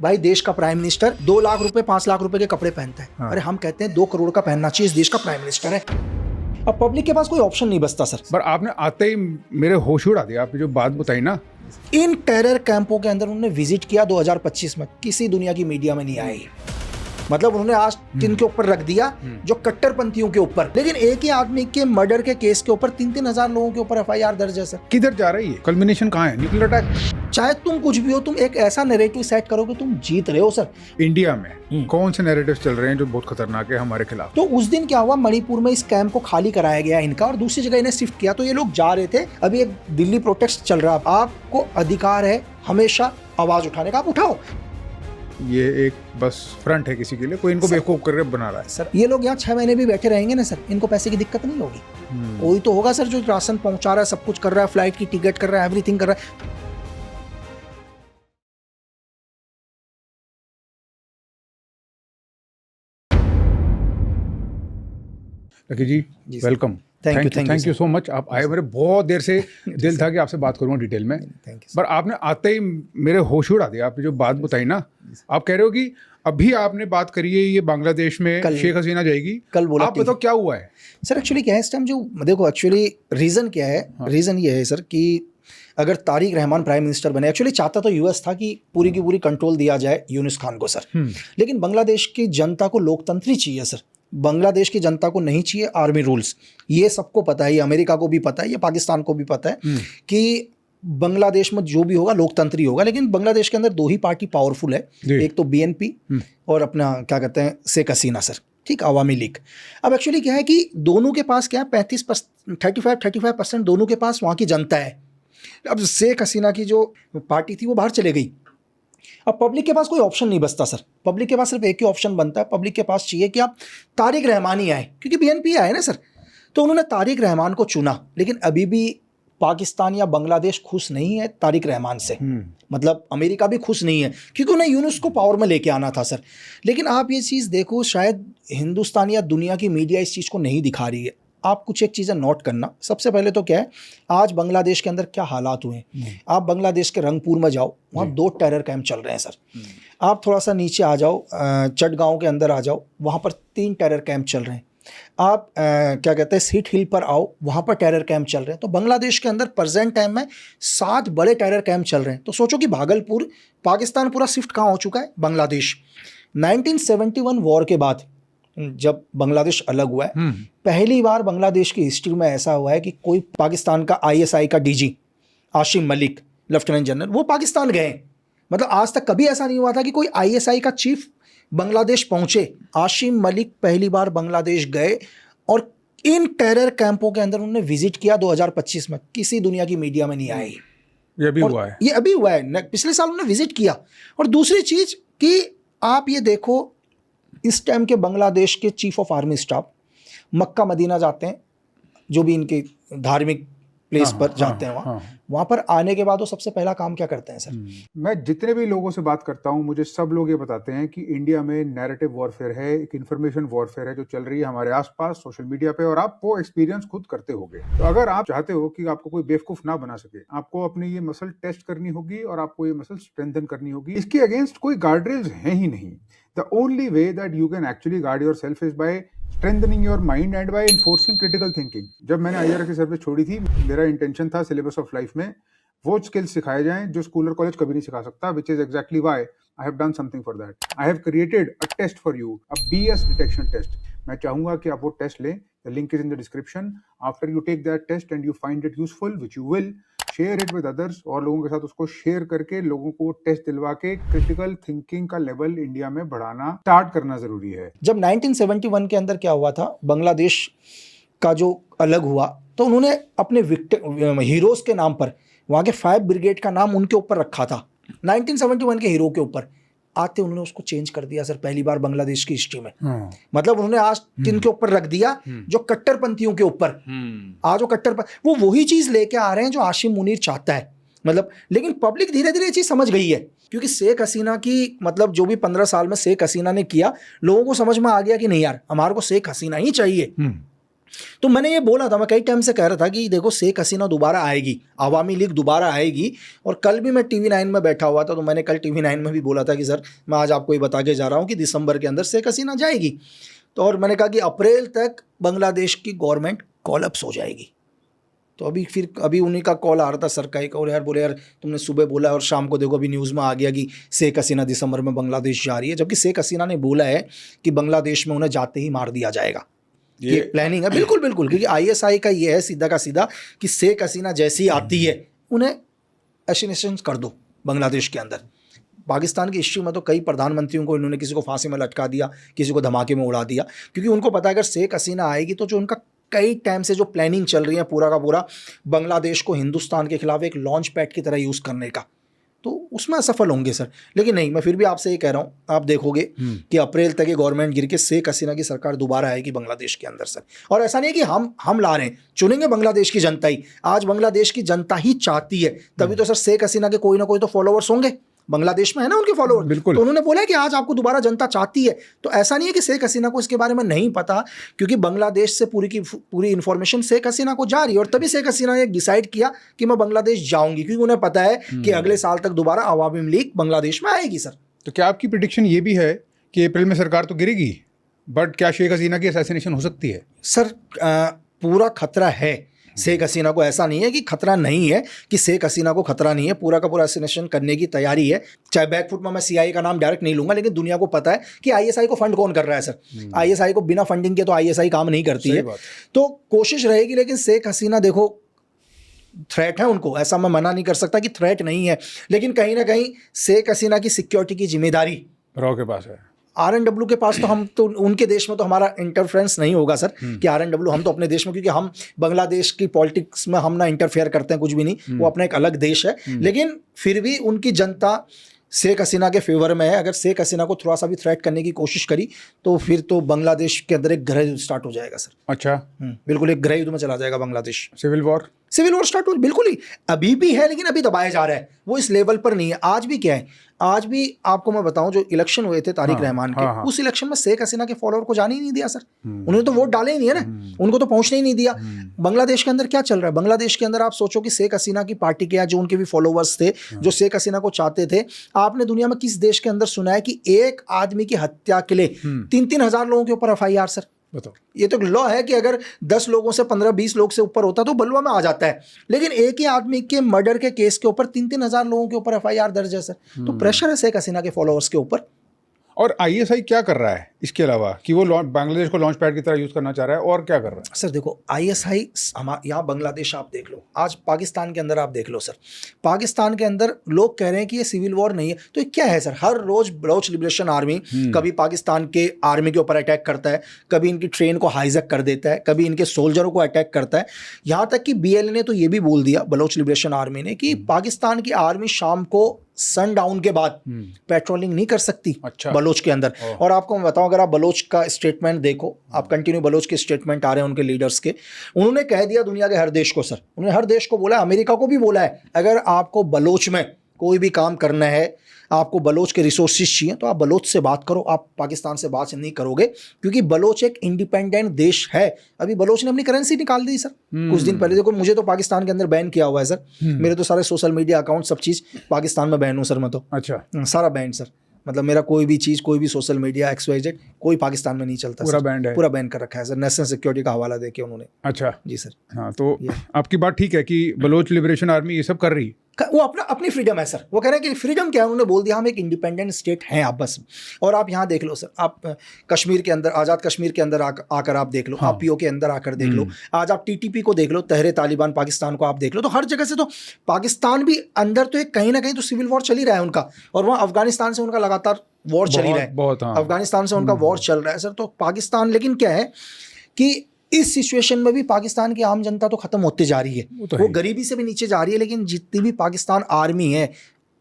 भाई देश का प्राइम मिनिस्टर 2 लाख रुपए 5 लाख रुपए के कपड़े पहनता है। हाँ। अरे हम कहते हैं 2 करोड़ का पहनना चाहिए, इस देश का प्राइम मिनिस्टर है। अब पब्लिक के पास कोई ऑप्शन नहीं बचता सर। पर आपने आते ही मेरे होश उड़ा दिया, आपने जो बात बताई ना। इन टेरर कैंपों के अंदर उन्होंने विजिट किया 2025 में, किसी दुनिया की मीडिया में नहीं आई। मतलब उन्होंने आज किनके ऊपर रख दिया, जो कट्टरपंथियों के ऊपर। लेकिन एक ही आदमी के मर्डर के केस के ऊपर 3-3 हजार लोगों के ऊपर एफआईआर दर्ज है सर। किधर जा रही है? कल्मिनेशन कहाँ है? Nuclear attack. चाहे तुम कुछ भी हो, तुम एक ऐसा नैरेटिव सेट करो कि तुम जीत रहे हो सर। इंडिया में कौन से नैरेटिव चल रहे हैं जो बहुत खतरनाक है हमारे खिलाफ? तो उस दिन क्या हुआ, मणिपुर में इस कैंप को खाली कराया गया इनका और दूसरी जगह इन्हें शिफ्ट किया। तो ये लोग जा रहे थे, अभी एक दिल्ली प्रोटेस्ट चल रहा है। आपको अधिकार है हमेशा आवाज उठाने का, आप उठाओ। ये एक बस फ्रंट है किसी के लिए, कोई इनको बेवकूफ करके बना रहा है। सर ये लोग यहाँ 6 महीने भी बैठे रहेंगे ना सर, इनको पैसे की दिक्कत नहीं होगी। कोई तो होगा सर जो राशन पहुंचा रहा है, सब कुछ कर रहा है, फ्लाइट की टिकट कर रहा है, एवरीथिंग कर रहा है। Lucky ji welcome. Thank you so much. आप आए, मेरे बहुत देर से दिल था कि आपसे बात करूंगा डिटेल में। पर आपने आते ही मेरे होश उड़ा दिया, आपने जो बात बताई ना। आप कह रहे हो कि अभी आपने बात करी है ये बांग्लादेश में शेख हसीना जाएगी, कल बोला। आप बताओ क्या हुआ है सर? एक्चुअली क्या है इस टाइम, जो देखो एक्चुअली रीजन क्या है। रीजन ये है सर कि अगर तारिक रहमान प्राइम मिनिस्टर बने, एक्चुअली चाहता तो यूएस था कि पूरी की पूरी कंट्रोल दिया जाए यूनुस खान को सर। लेकिन बांग्लादेश की जनता को लोकतंत्र ही चाहिए सर। बांग्लादेश की जनता को नहीं चाहिए आर्मी रूल्स। ये सबको पता है, ये अमेरिका को भी पता है, ये पाकिस्तान को भी पता है कि बांग्लादेश में जो भी होगा लोकतंत्र ही होगा। लेकिन बांग्लादेश के अंदर 2 ही पार्टी पावरफुल है, एक तो बीएनपी और अपना क्या कहते हैं शेख हसीना सर, ठीक, अवामी लीग। अब एक्चुअली क्या है कि दोनों के पास क्या है 35% दोनों के पास वहाँ की जनता है। अब शेख हसीना की जो पार्टी थी वो बाहर चले गई। अब पब्लिक के पास कोई ऑप्शन नहीं बचता सर। पब्लिक के पास सिर्फ एक ही ऑप्शन बनता है, पब्लिक के पास चाहिए कि आप तारिक रहमान ही आए, क्योंकि बीएनपी आए ना सर। तो उन्होंने तारिक रहमान को चुना। लेकिन अभी भी पाकिस्तान या बांग्लादेश खुश नहीं है तारिक रहमान से। मतलब अमेरिका भी खुश नहीं है, क्योंकि उन्हें यूनुस को पावर में लेके आना था सर। लेकिन आप ये चीज़ देखो, शायद हिंदुस्तान या दुनिया की मीडिया इस चीज़ को नहीं दिखा रही है। आप कुछ एक चीज़ें नोट करना। सबसे पहले तो क्या है, आज बांग्लादेश के अंदर क्या हालात हुए हैं। आप बांग्लादेश के रंगपुर में जाओ, वहाँ 2 टेरर कैंप चल रहे हैं सर। आप थोड़ा सा नीचे आ जाओ, चटगांव के अंदर आ जाओ, वहाँ पर 3 टेरर कैंप चल रहे हैं। आप क्या कहते हैं सीट हिल पर आओ, वहाँ पर टेरर कैंप चल रहे हैं। तो बांग्लादेश के अंदर प्रेजेंट टाइम में 7 बड़े टेरर कैंप चल रहे हैं। तो सोचो कि भागलपुर, पाकिस्तान पूरा शिफ्ट कहाँ हो चुका है, बांग्लादेश। 1971 वॉर के बाद जब बांग्लादेश अलग हुआ है, पहली बार बांग्लादेश की हिस्ट्री में ऐसा हुआ है कि कोई पाकिस्तान का आईएसआई का DG Asim Malik lieutenant general वो पाकिस्तान गए। मतलब आज तक कभी ऐसा नहीं हुआ था कि कोई आईएसआई का चीफ बांग्लादेश पहुंचे। आशिम मलिक पहली बार बांग्लादेश गए और इन टेरर कैंपों के अंदर उन्होंने विजिट किया 2025 में, किसी दुनिया की मीडिया में नहीं आई। ये अभी हुआ है, ये अभी हुआ है, पिछले साल उन्होंने विजिट किया। और दूसरी चीज कि आप ये देखो, इस टाइम के बांग्लादेश के chief of army staff Mecca Medina जाते हैं, जो भी इनके धार्मिक प्लेस पर जाते हैं वहाँ पर आने के बाद वो सबसे पहला काम क्या करते हैं सर? मैं जितने भी लोगों से बात करता हूँ, मुझे सब लोग ये बताते हैं कि इंडिया में नैरेटिव वॉरफेयर है, एक इन्फॉर्मेशन वॉरफेयर है जो चल रही है हमारे आसपास सोशल मीडिया पे, और आप वो एक्सपीरियंस खुद करते होगे। तो अगर आप चाहते हो कि आपको कोई बेवकूफ ना बना सके, आपको अपनी ये मसल टेस्ट करनी होगी और आपको ये मसल स्ट्रेंथन करनी होगी। इसके अगेंस्ट कोई गार्डरेल्स हैं ही नहीं। The only way that you can actually guard yourself is by strengthening your mind and by enforcing critical thinking. जब मैंने IR की सर्विस छोड़ी थी, मेरा इंटेंशन था सिलेबस ऑफ लाइफ में वो स्किल्स सिखाए जाएं जो स्कूल और कॉलेज कभी नहीं सिखा सकता, which is exactly why I have done something for that. I have created a test for you, a BS detection test. मैं चाहूंगा कि आप वो टेस्ट लें. The link is in the description. After you take that test and you find it useful, which you will, share it with others, और लोगों के साथ उसको शेयर करके लोगों को टेस्ट दिलवा के क्रिटिकल थिंकिंग का लेवल इंडिया में बढ़ाना स्टार्ट करना जरूरी है। जब 1971 के अंदर क्या हुआ था, बांग्लादेश का जो अलग हुआ, तो उन्होंने अपने हीरोज के नाम पर वहाँ के 5 ब्रिगेड का नाम उनके ऊपर रखा था, 1971 के हीरो के ऊपर। आते उन्होंने उसको चेंज कर दिया सर, पहली बार बांग्लादेश की हिस्ट्री में। मतलब उन्होंने आज किनके ऊपर रख दिया, जो कट्टरपंथियों के ऊपर। आज वो वही चीज लेके आ रहे हैं जो आशिम मुनीर चाहता है। मतलब लेकिन पब्लिक धीरे धीरे ये चीज समझ गई है, क्योंकि शेख हसीना की मतलब जो भी 15 साल में शेख हसीना ने किया, लोगों को समझ में आ गया कि नहीं यार, हमारे को शेख हसीना ही चाहिए। तो मैंने ये बोला था, मैं कई टाइम से कह रहा था कि देखो शेख हसीना दोबारा आएगी, अवामी लीग दोबारा आएगी। और कल भी मैं टीवी 9 में बैठा हुआ था, तो मैंने कल टीवी 9 में भी बोला था कि सर मैं आज आपको ये बता के जा रहा हूँ कि दिसंबर के अंदर शेख हसीना जाएगी। तो और मैंने कहा कि अप्रैल तक बांग्लादेश की गवर्नमेंट कोलैप्स हो जाएगी। तो अभी उन्हीं का कॉल आ रहा था, सर का ही कॉल, यार बोले यार तुमने सुबह बोला और शाम को देखो अभी न्यूज़ में आ गया कि शेख हसीना दिसंबर में बांग्लादेश जा रही है, जबकि शेख हसीना ने बोला है कि बांग्लादेश में उन्हें जाते ही मार दिया जाएगा। ये प्लानिंग है, बिल्कुल बिल्कुल, क्योंकि आईएसआई का ये है सीधा का सीधा कि शेख हसीना जैसी आती है उन्हें एसिनेशन कर दो बांग्लादेश के अंदर। पाकिस्तान की हिस्ट्री में तो कई प्रधानमंत्रियों को इन्होंने किसी को फांसी में लटका दिया, किसी को धमाके में उड़ा दिया, क्योंकि उनको पता है अगर शेख हसीना आएगी तो जो उनका कई टाइम से जो प्लानिंग चल रही है पूरा का पूरा बांग्लादेश को हिंदुस्तान के खिलाफ एक लॉन्च पैड की तरह यूज़ करने का, तो उसमें असफल होंगे सर। लेकिन नहीं, मैं फिर भी आपसे ये कह रहा हूँ, आप देखोगे कि अप्रैल तक ये गवर्नमेंट गिर के शेख हसीना की सरकार दोबारा आएगी बांग्लादेश के अंदर सर। और ऐसा नहीं है कि हम ला रहे हैं, चुनेंगे बांग्लादेश की जनता ही। आज बांग्लादेश की जनता ही चाहती है, तभी तो सर शेख हसीना के कोई ना कोई तो फॉलोअर्स होंगे बांग्लादेश में, है ना उनके फॉलोअर। बिल्कुल। तो उन्होंने बोला है कि आज आपको दोबारा जनता चाहती है। तो ऐसा नहीं है कि शेख हसीना को इसके बारे में नहीं पता, क्योंकि बांग्लादेश से पूरी की पूरी इन्फॉर्मेशन शेख हसीना को जा रही है। और तभी शेख हसीना ने डिसाइड किया कि मैं बांग्लादेश जाऊंगी, क्योंकि उन्हें पता है कि अगले साल तक दोबारा अवामी लीग बांग्लादेश में आएगी सर। तो क्या आपकी प्रिडिक्शन ये भी है कि अप्रैल में सरकार तो गिरेगी, बट क्या शेख हसीना की असैसिनेशन हो सकती है? सर पूरा खतरा है शेख हसीना को, ऐसा नहीं है कि खतरा नहीं है, कि शेख हसीना को खतरा नहीं है, पूरा का पूरा असैसिनेशन करने की तैयारी है। चाहे बैकफुट में मैं सीआईए का नाम डायरेक्ट नहीं लूंगा, लेकिन दुनिया को पता है कि आईएसआई को फंड कौन कर रहा है सर। आईएसआई को बिना फंडिंग के तो आईएसआई काम नहीं करती है, तो कोशिश रहेगी। लेकिन शेख हसीना देखो थ्रेट है उनको, ऐसा मैं मना नहीं कर सकता कि थ्रेट नहीं है, लेकिन कहीं ना कहीं शेख हसीना की सिक्योरिटी की जिम्मेदारी रॉ के पास है, आरएनडब्ल्यू के पास। तो हम तो उनके देश में तो हमारा इंटरफेरेंस नहीं होगा सर कि आरएनडब्ल्यू, हम तो अपने देश में, क्योंकि हम बांग्लादेश की पॉलिटिक्स में हम ना इंटरफेयर करते हैं, कुछ भी नहीं, वो अपना एक अलग देश है। लेकिन फिर भी उनकी जनता शेख हसीना के फेवर में है। अगर शेख हसीना को थोड़ा सा भी थ्रेट करने की कोशिश करी तो फिर तो बांग्लादेश के अंदर एक गृह युद्ध स्टार्ट हो जाएगा सर। अच्छा, बिल्कुल एक गृह युद्ध में चला जाएगा बांग्लादेश। सिविल वॉर स्टार्ट हो, बिल्कुल ही अभी भी है, लेकिन अभी दबाया जा रहा है, वो इस लेवल पर नहीं है। आज भी क्या है, आज भी आपको मैं बताऊं, जो इलेक्शन हुए थे तारिक रहमान के, उस इलेक्शन में शेख हसीना के फॉलोअर को जाने ही नहीं दिया सर। उन्होंने तो वोट डाले ही नहीं है ना, उनको तो पहुंचने ही नहीं दिया। बांग्लादेश के अंदर क्या चल रहा है, बांग्लादेश के अंदर आप सोचो कि शेख हसीना की पार्टी के या जो उनके भी फॉलोअर्स थे, जो शेख हसीना को चाहते थे, आपने दुनिया में किस देश के अंदर सुना है कि एक आदमी की हत्या के लिए 3-3 हजार लोगों के ऊपर एफआईआर सर? बताओ, ये तो लॉ है कि अगर 10 लोगों से 15-20 लोग से ऊपर होता तो बलवा में आ जाता है, लेकिन एक ही आदमी के मर्डर के केस के ऊपर 3-3 हजार लोगों के ऊपर एफआईआर दर्ज है सर। तो प्रेशर है शेख हसीना के फॉलोअर्स के ऊपर। और आईएसआई क्या कर रहा है इसके अलावा, कि वो बांग्लादेश को लॉन्च पैड की तरह यूज करना चाह रहा है, और क्या कर रहा है? सर देखो, आईएसआई यहाँ बांग्लादेश आप देख लो, आज पाकिस्तान के अंदर आप देख लो सर, पाकिस्तान के अंदर लोग कह रहे हैं कि ये सिविल वॉर नहीं है, तो ये क्या है सर? हर रोज बलोच लिबरेशन आर्मी कभी पाकिस्तान के आर्मी के ऊपर अटैक करता है, कभी इनकी ट्रेन को हाईजैक कर देता है, कभी इनके सोल्जरों को अटैक करता है। यहाँ तक कि बीएलए ने तो ये भी बोल दिया, बलोच लिबरेशन आर्मी ने, कि पाकिस्तान की आर्मी शाम को सनडाउन के बाद पेट्रोलिंग नहीं कर सकती बलोच के अंदर। और आपको मैं बताऊं, अगर आप बलोच का स्टेटमेंट देखो, आप कंटिन्यू बलोच के स्टेटमेंट आ रहे हैं उनके लीडर्स के, उन्होंने कह दिया दुनिया के हर देश को सर, उन्होंने हर देश को बोला, अमेरिका को भी बोला है, अगर आपको बलोच में कोई भी काम करना है, आपको बलोच के रिसोर्सेज चाहिए, तो आप बलोच से बात करो, आप पाकिस्तान से बात नहीं करोगे, क्योंकि बलोच एक इंडिपेंडेंट देश है। अभी बलोच ने अपनी करेंसी निकाल दी सर कुछ दिन पहले। देखो, मुझे तो पाकिस्तान के अंदर बैन किया हुआ है सर, मेरे तो सारे सोशल मीडिया अकाउंट सब चीज़ पाकिस्तान में बैन हूँ सर मैं तो। अच्छा, सारा बैन सर, मतलब मेरा कोई भी चीज़, कोई भी सोशल मीडिया XYZ कोई पाकिस्तान में नहीं चलता, पूरा बैंड है, पूरा बैन कर रखा है सर, नेशनल सिक्योरिटी का हवाला देके उन्होंने। अच्छा जी सर। हाँ, तो आपकी बात ठीक है कि बलोच लिबरेशन आर्मी ये सब कर रही है, वो अपनी फ्रीडम है सर। वो कह रहे हैं कि फ्रीडम क्या है, उन्होंने बोल दिया हम एक इंडिपेंडेंट स्टेट हैं आप बस। और आप यहाँ देख लो सर, आप कश्मीर के अंदर, आज़ाद कश्मीर के अंदर आकर आप देख लो, आप PO के अंदर आकर देख लो, आज आप TTP को देख लो, तहरे तालिबान पाकिस्तान को आप देख लो, तो हर जगह से तो पाकिस्तान भी अंदर तो एक कहीं ना कहीं तो सिविल वॉर चल ही रहा है उनका। और वहाँ अफगानिस्तान से उनका लगातार वॉर चल ही रहा है, अफगानिस्तान से उनका वॉर चल रहा है सर। तो पाकिस्तान, लेकिन क्या है कि इस सिचुएशन में भी पाकिस्तान की आम जनता तो खत्म होती जा रही है, वो गरीबी से भी नीचे जा रही है। लेकिन जितनी भी पाकिस्तान आर्मी है,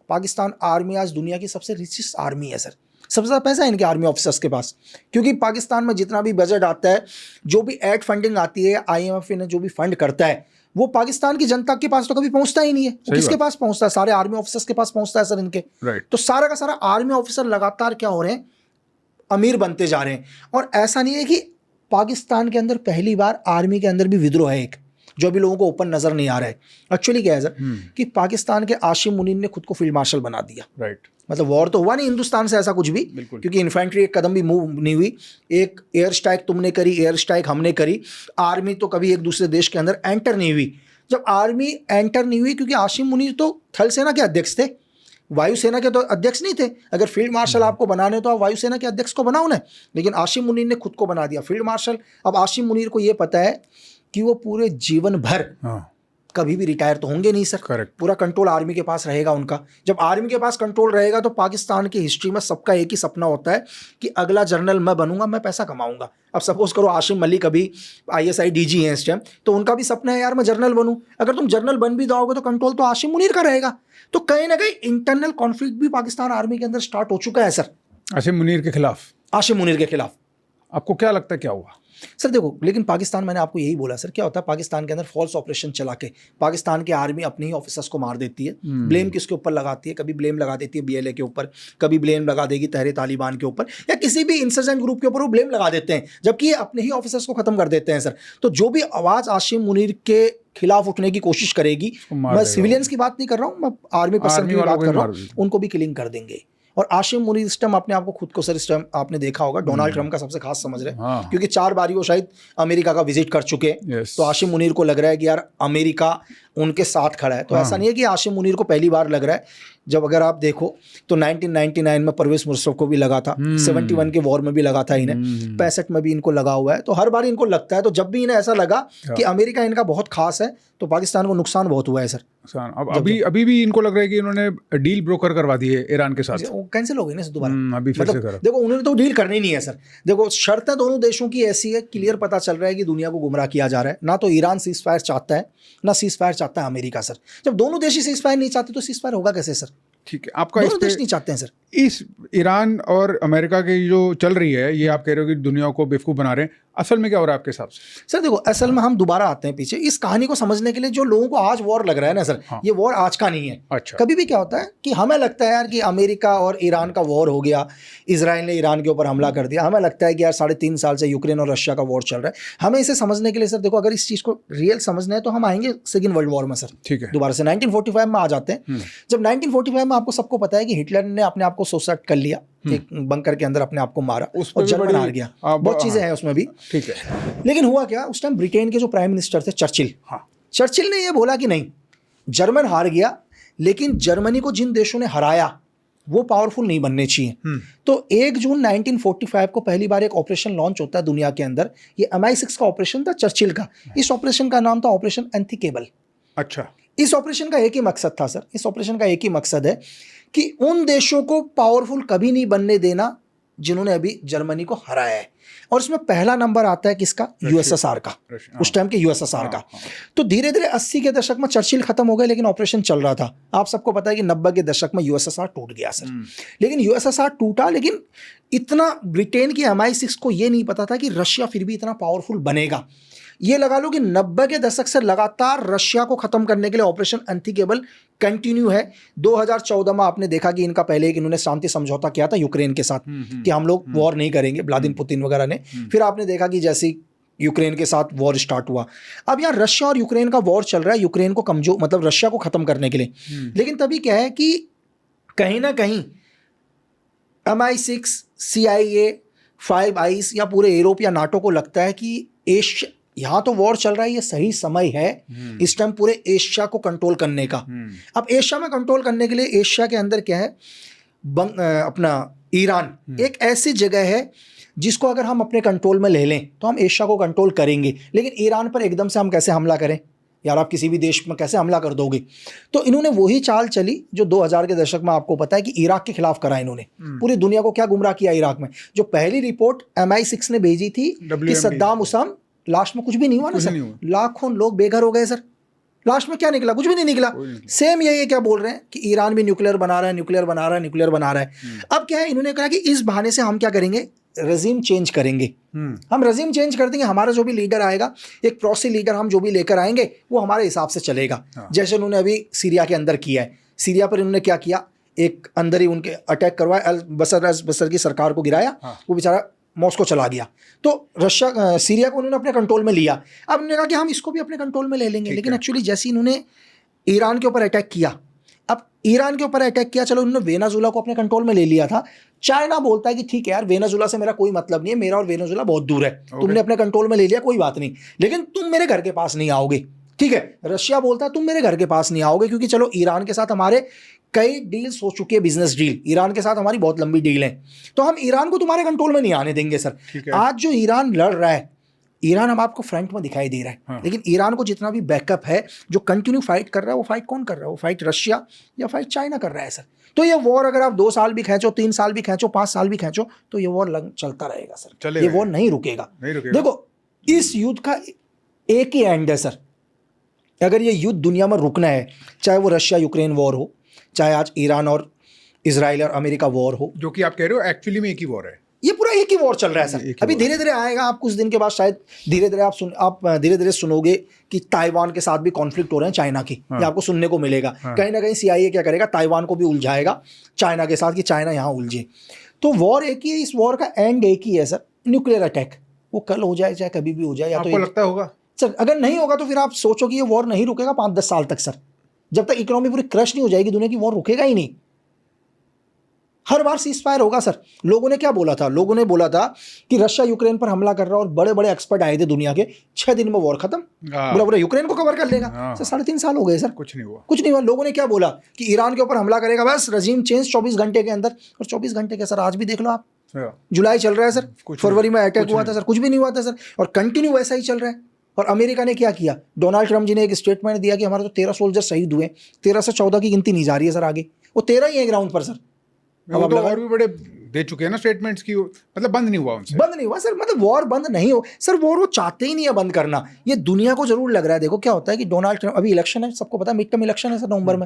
पाकिस्तान आर्मी आज दुनिया की सबसे रिचेस्ट आर्मी है सर। सबसे ज़्यादा पैसा है इनके आर्मी ऑफिसर्स के पास, क्योंकि पाकिस्तान में जितना भी बजट आता है, जो भी एड फंडिंग आती है, IMF ने जो भी फंड करता है, वो पाकिस्तान की जनता के पास तो कभी पहुंचता ही नहीं है। वो किसके पास पहुंचता है? सारे आर्मी ऑफिसर्स के पास पहुंचता है सर इनके। तो सारा का सारा आर्मी ऑफिसर लगातार क्या हो रहे हैं, अमीर बनते जा रहे हैं। और ऐसा नहीं है कि पाकिस्तान के अंदर पहली बार आर्मी के अंदर भी विद्रोह है एक, जो अभी लोगों को ओपन नजर नहीं आ रहा है। एक्चुअली क्या है सर कि पाकिस्तान के आसिम मुनीर ने खुद को फील्ड मार्शल बना दिया। राइट, मतलब वॉर तो हुआ नहीं हिंदुस्तान से ऐसा कुछ भी, क्योंकि इन्फेंट्री एक कदम भी मूव नहीं हुई। एक एयर स्ट्राइक तुमने करी, एयर स्ट्राइक हमने करी। आर्मी तो कभी एक दूसरे देश के अंदर एंटर नहीं हुई। जब आर्मी एंटर नहीं हुई, क्योंकि आसिम मुनीर तो थल सेना के अध्यक्ष थे, वायुसेना के तो अध्यक्ष नहीं थे। अगर फील्ड मार्शल आपको बनाने तो आप वायुसेना के अध्यक्ष को बनाओ ना, लेकिन आसिम मुनीर ने खुद को बना दिया फील्ड मार्शल। अब आसिम मुनीर को यह पता है कि वो पूरे जीवन भर कभी भी रिटायर तो होंगे नहीं सर। करेक्ट, पूरा कंट्रोल आर्मी के पास रहेगा उनका। जब आर्मी के पास कंट्रोल रहेगा तो पाकिस्तान की हिस्ट्री में सबका एक ही सपना होता है कि अगला जनरल मैं बनूंगा, मैं पैसा कमाऊंगा। अब सपोज करो आसिम मलिक अभी ISI DG हैं इस टाइम, तो उनका भी सपना है यार मैं जनरल बनूं। अगर तुम जनरल बन भी जाओगे तो कंट्रोल तो आसिम मुनीर का रहेगा। तो कहीं ना कहीं इंटरनल कॉन्फ्लिक्ट भी पाकिस्तान आर्मी के अंदर स्टार्ट हो चुका है सर, आसिम मुनीर के खिलाफ। आसिम मुनीर के खिलाफ। आपको क्या लगता है क्या हुआ सर? देखो, लेकिन पाकिस्तान, मैंने आपको यही बोला सर, क्या होता है पाकिस्तान के अंदर फॉल्स ऑपरेशन चला के पाकिस्तान की आर्मी अपने ही ऑफिसर्स को मार देती है। ब्लेम किसके ऊपर लगाती है? कभी ब्लेम लगा देती है BLA के ऊपर, कभी ब्लेम लगा देगी तहरीक तालिबान के ऊपर, या किसी भी इंसर्जेंट ग्रुप के ऊपर वो ब्लेम लगा देते हैं, जबकि ये अपने ही ऑफिसर्स को खत्म कर देते हैं सर। तो जो भी आवाज आसिम मुनीर के खिलाफ उठने की कोशिश करेगी, मैं सिविलियंस की बात नहीं कर रहा हूँ, मैं आर्मी पर्सन की बात कर रहा हूँ, उनको भी किलिंग कर देंगे। और आसिम मुनीर इस टाइम अपने आप को खुद को सर, इस टाइम आपने देखा होगा डोनाल्ड ट्रम्प का सबसे खास समझ रहे हैं, क्योंकि 4 बार वो शायद अमेरिका का विजिट कर चुके हैं। तो आसिम मुनीर को लग रहा है कि यार अमेरिका उनके साथ खड़ा है। तो ऐसा नहीं है कि आसिम मुनीर को पहली बार लग रहा है। जब अगर आप देखो तो 1999 में परवेज मुशर्रफ को भी लगा था, 71 के वॉर में भी लगा था इन्हें, 65 में भी इनको लगा हुआ है। तो हर बार इनको लगता है। तो जब भी इन्हें ऐसा लगा कि अमेरिका इनका बहुत खास है, तो पाकिस्तान को नुकसान बहुत हुआ है सर। अब अभी भी इनको लग रहा है कि इन्होंने डील ब्रोकर करवा दी है ईरान के साथ, कैंसिल हो गई ना दोबारा। अभी फिर से मतलब देखो, उन्होंने तो डील करनी नहीं है सर। देखो, शर्तें दोनों देशों की ऐसी है, क्लियर पता चल रहा है कि दुनिया को गुमराह किया जा रहा है। ना तो ईरान सीज फायर चाहता है, ना सीज फायर चाहता है अमेरिका सर। जब दोनों देश ही सीज फायर नहीं चाहते तो सीज फायर होगा कैसे सर? ठीक है, आपका दोनों देश नहीं चाहते हैं सर। इस ईरान और अमेरिका की जो चल रही है, ये आप कह रहे हो कि दुनिया को बेवकूफ़ बना रहे हैं, असल में क्या हो रहा है आपके हिसाब से? सर देखो, असल में हम दोबारा आते हैं पीछे इस कहानी को समझने के लिए। जो लोगों को आज वॉर लग रहा है ना सर, ये वॉर आज का नहीं है। अच्छा। कभी भी क्या होता है कि हमें लगता है यार कि अमेरिका और ईरान का वॉर हो गया, इजराइल ने ईरान के ऊपर हमला कर दिया। हमें लगता है कि यार 3.5 साल से यूक्रेन और रशिया का वॉर चल रहा है। हमें इसे समझने के लिए सर, देखो, अगर इस चीज़ को रियल समझना है तो हम आएंगे सेकेंड वर्ल्ड वॉर में सर। ठीक है, दोबारा से 1945 में आ जाते हैं। जब 1945 में आपको सबको पता है कि हिटलर ने अपने आप को सुसाइड कर लिया, एक बंकर के अंदर अपने आप को मारा और जर्मन हार गया। बहुत चीजें हैं उसमें भी। ठीक है, लेकिन हुआ क्या, उस टाइम ब्रिटेन के जो प्राइम मिनिस्टर थे चर्चिल, चर्चिल ने ये बोला कि नहीं, जर्मन हार गया, लेकिन जर्मनी को जिन देशों ने हराया वो पावरफुल नहीं बनने चाहिए। तो 1 जून 1945 को पहली बार एक ऑपरेशन लॉन्च होता है दुनिया के अंदर। ये MI6 का ऑपरेशन था चर्चिल का। इस ऑपरेशन का नाम था ऑपरेशन अनथिंकेबल। अच्छा। इस ऑपरेशन का एक ही मकसद था सर, इस ऑपरेशन का एक ही मकसद है कि उन देशों को पावरफुल कभी नहीं बनने देना जिन्होंने अभी जर्मनी को हराया है। और इसमें पहला नंबर आता है किसका? USSR का, उस टाइम के USSR का। तो धीरे धीरे 80 के दशक में चर्चिल खत्म हो गए, लेकिन ऑपरेशन चल रहा था। आप सबको पता है कि 90 के दशक में USSR टूट गया सर। लेकिन USSR टूटा, लेकिन इतना ब्रिटेन की MI6 को ये नहीं पता था कि रशिया फिर भी इतना पावरफुल बनेगा। ये लगा लो कि 90 के दशक से लगातार रशिया को खत्म करने के लिए ऑपरेशन अनथिंकेबल कंटिन्यू है। 2014 में आपने देखा कि इनका पहले एक इन्होंने शांति समझौता किया था यूक्रेन के साथ कि हम लोग वॉर नहीं करेंगे, व्लादिमीर पुतिन वगैरह ने। फिर आपने देखा कि जैसे यूक्रेन के साथ वॉर स्टार्ट हुआ, अब यहाँ रशिया और यूक्रेन का वॉर चल रहा है, यूक्रेन को कमजोर, मतलब रशिया को खत्म करने के लिए। लेकिन तभी क्या है कि कहीं ना कहीं MI6, CIA, 5 आइज या पूरे यूरोप या नाटो को लगता है कि यहाँ तो वॉर चल रहा है, ये सही समय है इस टाइम पूरे एशिया को कंट्रोल करने का। अब एशिया में कंट्रोल करने के लिए एशिया के अंदर क्या है, अपना ईरान एक ऐसी जगह है जिसको अगर हम अपने कंट्रोल में ले लें तो हम एशिया को कंट्रोल करेंगे। लेकिन ईरान पर एकदम से हम कैसे हमला करें यार, आप किसी भी देश में कैसे हमला कर दोगे? तो इन्होंने वही चाल चली जो 2000 के दशक में आपको पता है कि इराक के खिलाफ करा। इन्होंने पूरी दुनिया को क्या गुमराह किया इराक में। जो पहली रिपोर्ट MI6 ने भेजी थी कि सद्दाम हुसैन, लास्ट में कुछ भी नहीं हुआ ना सर, लाखों लोग बेघर हो गए सर। लास्ट में क्या निकला? कुछ भी नहीं निकला। सेम यही क्या बोल रहे हैं कि ईरान भी न्यूक्लियर बना रहा है, न्यूक्लियर बना रहा है, न्यूक्लियर बना रहा है। अब क्या है, इन्होंने कहा कि इस बहाने से हम क्या करेंगे, रजीम चेंज करेंगे। हम रजीम चेंज कर देंगे, हमारा जो भी लीडर आएगा, एक प्रॉक्सी लीडर हम जो भी लेकर आएंगे वो हमारे हिसाब से चलेगा। जैसे उन्होंने अभी सीरिया के अंदर किया है। सीरिया पर इन्होंने क्या किया, एक अंदर ही उनके अटैक करवाया, बसर की सरकार को गिराया। वो बेचारा मॉस्को चला गया, तो रशिया सीरिया को उन्होंने अपने कंट्रोल में लिया। अब उन्होंने कहा कि हम इसको भी अपने कंट्रोल में ले लेंगे, लेकिन एक्चुअली जैसे इन्होंने ईरान के ऊपर अटैक किया, अब ईरान के ऊपर अटैक किया, चलो उन्होंने वेनेजुएला को अपने कंट्रोल में ले लिया था। चाइना बोलता है कि ठीक है यार, वेनेजुएला से मेरा कोई मतलब नहीं है, मेरा और वेनेजुएला बहुत दूर है, तुमने अपने कंट्रोल में ले लिया, कोई बात नहीं, लेकिन तुम मेरे घर के पास नहीं आओगे, ठीक है। रशिया बोलता है तुम मेरे घर के पास नहीं आओगे, क्योंकि चलो ईरान के साथ हमारे कई डील्स हो चुके हैं, बिजनेस डील, ईरान के साथ हमारी बहुत लंबी डील है, तो हम ईरान को तुम्हारे कंट्रोल में नहीं आने देंगे सर। आज जो ईरान लड़ रहा है, ईरान अब आपको फ्रंट में दिखाई दे रहा है, हाँ। लेकिन ईरान को जितना भी बैकअप है, जो कंटिन्यू फाइट कर रहा है, वो फाइट कौन कर रहा है? वो फाइट रशिया या फाइट चाइना कर रहा है सर। तो ये वॉर अगर आप 2 साल भी खींचो, 3 साल भी खींचो, 5 साल भी खींचो, तो ये वॉर चलता रहेगा सर, ये वॉर नहीं रुकेगा। देखो, इस युद्ध का एक ही एंड है सर, अगर ये युद्ध दुनिया में रुकना है, चाहे वो रशिया यूक्रेन वॉर हो, चाहे आज ईरान और इजराइल और अमेरिका वॉर हो, जो कि आप कह रहे हो एक्चुअली में एक ही वॉर है, ये पूरा एक ही वॉर चल रहा है सर। अभी धीरे धीरे आएगा, आप कुछ दिन के बाद शायद धीरे धीरे आप धीरे धीरे सुनोगे कि ताइवान के साथ भी कॉन्फ्लिक्ट हो रहे हैं चाइना की, ये आपको सुनने को मिलेगा। कहीं ना कहीं CIA क्या करेगा, ताइवान को भी उलझाएगा चाइना के साथ, कि चाइना यहाँ उलझे। तो वॉर एक ही है, इस वॉर का एंड एक ही है सर, न्यूक्लियर अटैक। वो कल हो जाए चाहे कभी भी हो जाए, या आपको लगता होगा सर, अगर नहीं होगा तो फिर आप सोचो कि ये वॉर नहीं रुकेगा 5-10 साल तक सर, जब तक इकोनॉमी पूरी क्रश नहीं हो जाएगी दुनिया की, वॉर रुकेगा ही नहीं। हर बार सीज फायर होगा सर। लोगों ने क्या बोला था? लोगों ने बोला था कि रशिया यूक्रेन पर हमला कर रहा है, और बड़े बड़े एक्सपर्ट आए थे दुनिया के, 6 दिन में वॉर खत्म, पूरा यूक्रेन को कवर कर लेगा सर। 3.5 साल हो गए सर, कुछ नहीं हुआ। लोगों ने क्या बोला कि ईरान के ऊपर हमला करेगा, बस रजीम चेंज 24 घंटे के अंदर, और 24 घंटे के सर आज भी देख लो आप, जुलाई चल रहा है सर, फरवरी में अटैक हुआ था सर, कुछ भी नहीं हुआ था सर, और कंटिन्यू वैसा ही चल रहा है। और अमेरिका ने क्या किया? डोनाल्ड ट्रम्प जी ने एक स्टेटमेंट दिया कि हमारे तो 13 सोल्जर शहीद हुए, 13 से 14 की गिनती नहीं जा रही है सर आगे, वो 13 ही है ग्राउंड पर सर। अब तो और भी बड़े दे चुके हैं ना स्टेटमेंट्स की, मतलब बंद नहीं हुआ उनसे, बंद नहीं हुआ सर, मतलब वॉर बंद नहीं हो सर, वॉर वो चाहते ही नहीं है बंद करना, ये दुनिया को जरूर लग रहा है। देखो क्या होता है कि डोनाल्ड ट्रम्प, अभी इलेक्शन है, सबको पता है, मिड टर्म इलेक्शन है सर नवंबर में।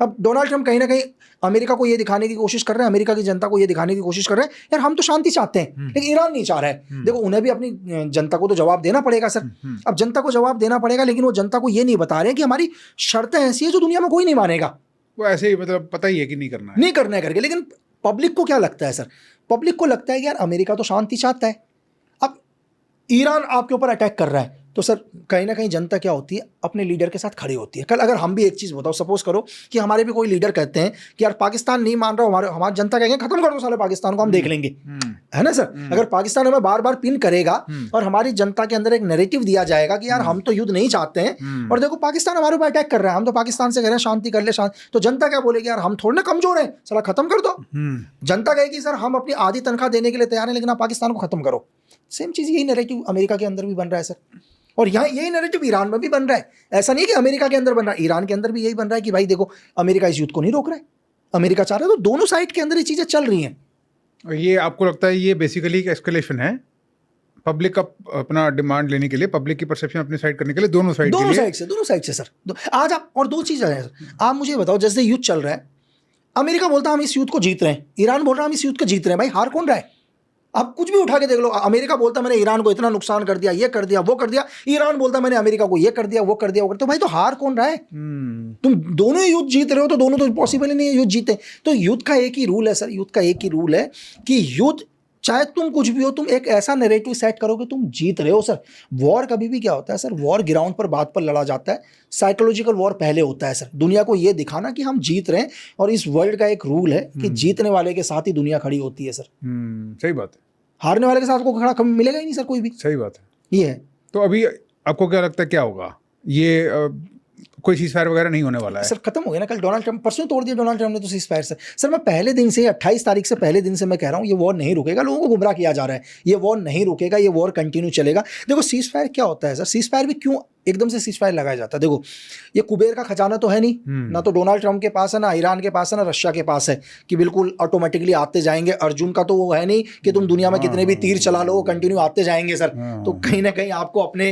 अब डोनाल्ड ट्रम्प कहीं ना कहीं अमेरिका को ये दिखाने की कोशिश कर रहे हैं, अमेरिका की जनता को ये दिखाने की कोशिश कर रहे हैं, यार हम तो शांति चाहते हैं, लेकिन ईरान नहीं चाह रहा है। देखो, उन्हें भी अपनी जनता को तो जवाब देना पड़ेगा सर। अब जनता को जवाब देना पड़ेगा, लेकिन वो जनता को ये नहीं बता रहे हैं कि हमारी शर्तें ऐसी है जो दुनिया में कोई नहीं मानेगा। वो ऐसे ही मतलब पता ही है कि नहीं करना है करके, लेकिन पब्लिक को क्या लगता है सर? पब्लिक को लगता है कि यार अमेरिका तो शांति चाहता है, अब ईरान आपके ऊपर अटैक कर रहा है, तो सर कहीं ना कहीं जनता क्या होती है, अपने लीडर के साथ खड़ी होती है। कल अगर हम भी एक चीज़ बताओ, सपोज करो कि हमारे भी कोई लीडर कहते हैं कि यार पाकिस्तान नहीं मान रहा, हमारी जनता कहेंगे खत्म कर दो साले पाकिस्तान को, हम देख लेंगे, है ना सर। अगर पाकिस्तान हमें बार बार पिन करेगा और हमारी जनता के अंदर एक नैरेटिव दिया जाएगा कि यार हम तो युद्ध नहीं चाहते हैं, और देखो पाकिस्तान हमारे ऊपर अटैक कर रहा है, हम तो पाकिस्तान से कह रहे हैं शांति कर ले, तो जनता क्या बोलेगी? यार हम थोड़े ना कमजोर हैं, साला खत्म कर दो। जनता कहेगी सर हम अपनी आधी तनख्वाह देने के लिए तैयार हैं, लेकिन आप पाकिस्तान को खत्म करो। सेम चीज़ यही नैरेटिव अमेरिका के अंदर भी बन रहा है सर, और यहाँ यही नैरेटिव ईरान में भी बन रहा है। ऐसा नहीं कि अमेरिका के अंदर बन रहा है, ईरान के अंदर भी यही बन रहा है कि भाई देखो अमेरिका इस युद्ध को नहीं रोक रहा है, अमेरिका चाह रहा है। तो दोनों साइड के अंदर ये चीज़ें चल रही हैं। और ये आपको लगता है ये बेसिकली एक एस्केलेशन है पब्लिक का अपना डिमांड लेने के लिए, पब्लिक की परसेप्शन अपनी साइड करने के लिए, दोनों साइड से सर। आज आप और 2 चीज़ है सर, आप मुझे बताओ, जैसे युद्ध चल रहा है, अमेरिका बोलता है हम इस युद्ध को जीत रहे हैं, ईरान बोल रहा है हम इस युद्ध को जीत रहे हैं। भाई हार कौन रहा है? आप कुछ भी उठा के देख लो, अमेरिका बोलता मैंने ईरान को इतना नुकसान कर दिया, ये कर दिया, वो कर दिया, ईरान बोलता मैंने अमेरिका को ये कर दिया, वो कर दिया, वो कर दिया। तो भाई तो हार कौन रहा है? तुम दोनों ही युद्ध जीत रहे हो, तो दोनों तो पॉसिबल ही नहीं है युद्ध जीते। तो युद्ध का एक ही रूल है सर, युद्ध का एक ही रूल है कि युद्ध चाहे तुम कुछ भी हो, तुम एक ऐसा नैरेटिव सेट करो कि तुम जीत रहे हो सर। वॉर कभी भी क्या होता है सर, वॉर ग्राउंड पर बात पर लड़ा जाता है, साइकोलॉजिकल वॉर पहले होता है सर, दुनिया को ये दिखाना कि हम जीत रहे हैं। और इस वर्ल्ड का एक रूल है कि जीतने वाले के साथ ही दुनिया खड़ी होती है सर। सही बात है, हारने वाले के साथ को खड़ा कभी मिलेगा ही नहीं सर कोई भी। सही बात है, ये है। तो अभी आपको क्या लगता है क्या होगा? ये कोई सीज़फायर वगैरह नहीं होने वाला है सर, खत्म हो गया ना। कल डोनाल्ड ट्रम्प, परसों तोड़ दिया डोनाल्ड ट्रम्प ने तो सीज़फायर सर। मैं पहले दिन से 28 तारीख से पहले दिन से मैं कह रहा हूँ ये वॉर नहीं रुकेगा, लोगों को गुमराह किया जा रहा है, ये वॉर नहीं रुकेगा, ये वॉर कंटिन्यू चलेगा। देखो सीज़फायर क्या होता है सर, सीज़फायर भी क्यों एकदम से सीज़फायर लगाया जाता है? देखो ये कुबेर का खजाना तो है नहीं, ना तो डोनाल्ड ट्रम्प के पास है, ना ईरान के पास है, ना रशिया के पास है कि बिल्कुल ऑटोमेटिकली आते जाएंगे। अर्जुन का तो वो है नहीं कि तुम दुनिया में कितने भी तीर चला लो वो कंटिन्यू आते जाएंगे सर। तो कहीं ना कहीं आपको अपने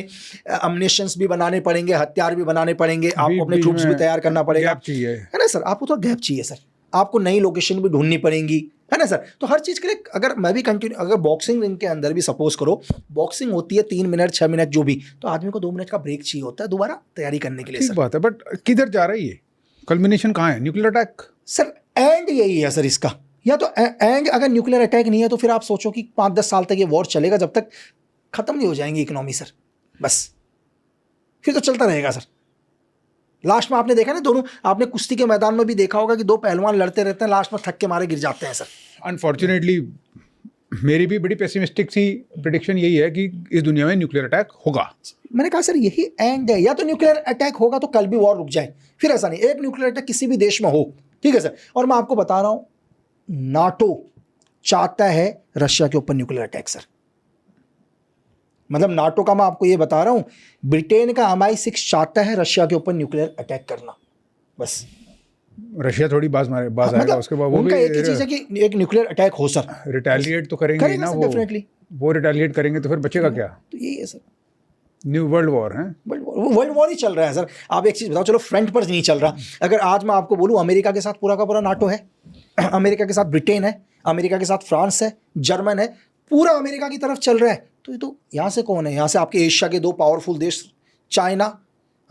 अम्युनिशंस भी बनाने पड़ेंगे, हथियार भी बनाने पड़ेंगे, आपको अपने ट्रूप्स भी तैयार करना पड़ेगा, है ना सर। आपको तो गैप चाहिए सर, आपको नई लोकेशन भी ढूंढनी पड़ेगी, है ना सर। तो हर चीज़ के लिए अगर मैं भी कंटिन्यू, अगर बॉक्सिंग रिंग के अंदर भी सपोज करो बॉक्सिंग होती है 3 मिनट 6 मिनट जो भी, तो आदमी को 2 मिनट का ब्रेक चाहिए होता है दोबारा तैयारी करने के लिए। ठीक बात है, बट किधर जा रहा है ये? कल्मिनेशन कहाँ है? न्यूक्लियर अटैक सर, एंड यही है सर इसका, या तो एंड अगर न्यूक्लियर अटैक नहीं है तो फिर आप सोचो कि 5-10 साल तक ये वॉर चलेगा, जब तक खत्म नहीं हो जाएंगी इकोनॉमी सर, बस फिर तो चलता रहेगा सर। लास्ट में आपने देखा ना, दोनों आपने कुश्ती के मैदान में भी देखा होगा कि दो पहलवान लड़ते रहते हैं, लास्ट में थक के मारे गिर जाते हैं सर। अनफॉर्चुनेटली मेरी भी बड़ी पेसिमिस्टिक सी प्रेडिक्शन यही है कि इस दुनिया में न्यूक्लियर अटैक होगा। मैंने कहा सर यही एंड है, या तो न्यूक्लियर अटैक होगा तो कल भी वॉर रुक जाए, फिर ऐसा नहीं, एक न्यूक्लियर अटैक किसी भी देश में हो, ठीक है सर। और मैं आपको बता रहा हूं, नाटो चाहता है रशिया के ऊपर न्यूक्लियर अटैक सर। मतलब नाटो का मैं आपको ये बता रहा हूं, ब्रिटेन का MI6 चाहता है रशिया के ऊपर न्यूक्लियर अटैक करना, बस। रशिया थोड़ी बाज आएगा, मतलब उसके बाद वो उनका भी एक ही चीज है कि एक न्यूक्लियर अटैक हो सर, रिटेलिएट तो करेंगे ही ना, सर, वो डेफिनेटली। वो रिटेलिएट करेंगे तो फिर बचेगा क्या? तो यही है सर, न्यू वर्ल्ड वॉर है। वर्ल्ड वॉर ही चल रहा है सर। आप एक चीज बताओ, चलो फ्रंट पर नहीं चल रहा, अगर आज मैं आपको बोलूं अमेरिका के साथ पूरा का पूरा नाटो है, अमेरिका के साथ ब्रिटेन है, अमेरिका के साथ फ्रांस है, जर्मन है, पूरा अमेरिका की तरफ चल रहा है, तो ये तो यहाँ से कौन है? यहाँ से आपके एशिया के दो पावरफुल देश, चाइना,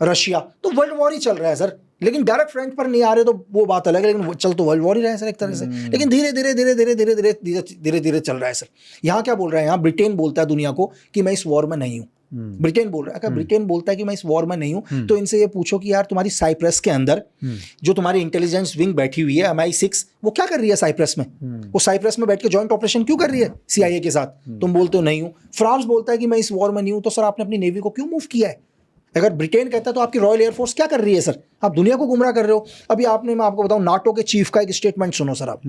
रशिया, तो वर्ल्ड वॉर ही चल रहा है सर। लेकिन डायरेक्ट फ्रंट पर नहीं आ रहे तो वो बात अलग है, लेकिन चल तो वर्ल्ड वॉर ही रहा है सर एक तरह से। लेकिन धीरे धीरे धीरे धीरे धीरे धीरे धीरे धीरे चल रहा है सर। यहाँ क्या बोल रहा है, यहाँ ब्रिटेन बोलता है दुनिया को कि मैं इस वॉर में नहीं हूँ। ब्रिटेन बोल रहा है, अगर ब्रिटेन बोलता है कि मैं इस वॉर में नहीं हूँ, तो इनसे ये पूछो कि यार तुम्हारी साइप्रस के अंदर जो तुम्हारी इंटेलिजेंस विंग बैठी हुई है MI6, वो क्या कर रही है साइप्रस में? वो साइप्रस में बैठ के जॉइंट ऑपरेशन क्यों कर रही है CIA के साथ? तुम बोलते हो नहीं हूँ। फ्रांस बोलता है कि मैं इस वॉर में नहीं हूँ, तो सर आपने अपनी नेवी को क्यों मूव किया है? अगर ब्रिटेन कहता है तो आपकी रॉयल एयरफोर्स क्या कर रही है सर? आप दुनिया को गुमराह कर रहे हो। अभी आपने, मैं आपको बताऊं, नाटो के चीफ का एक स्टेटमेंट सुनो सर आप।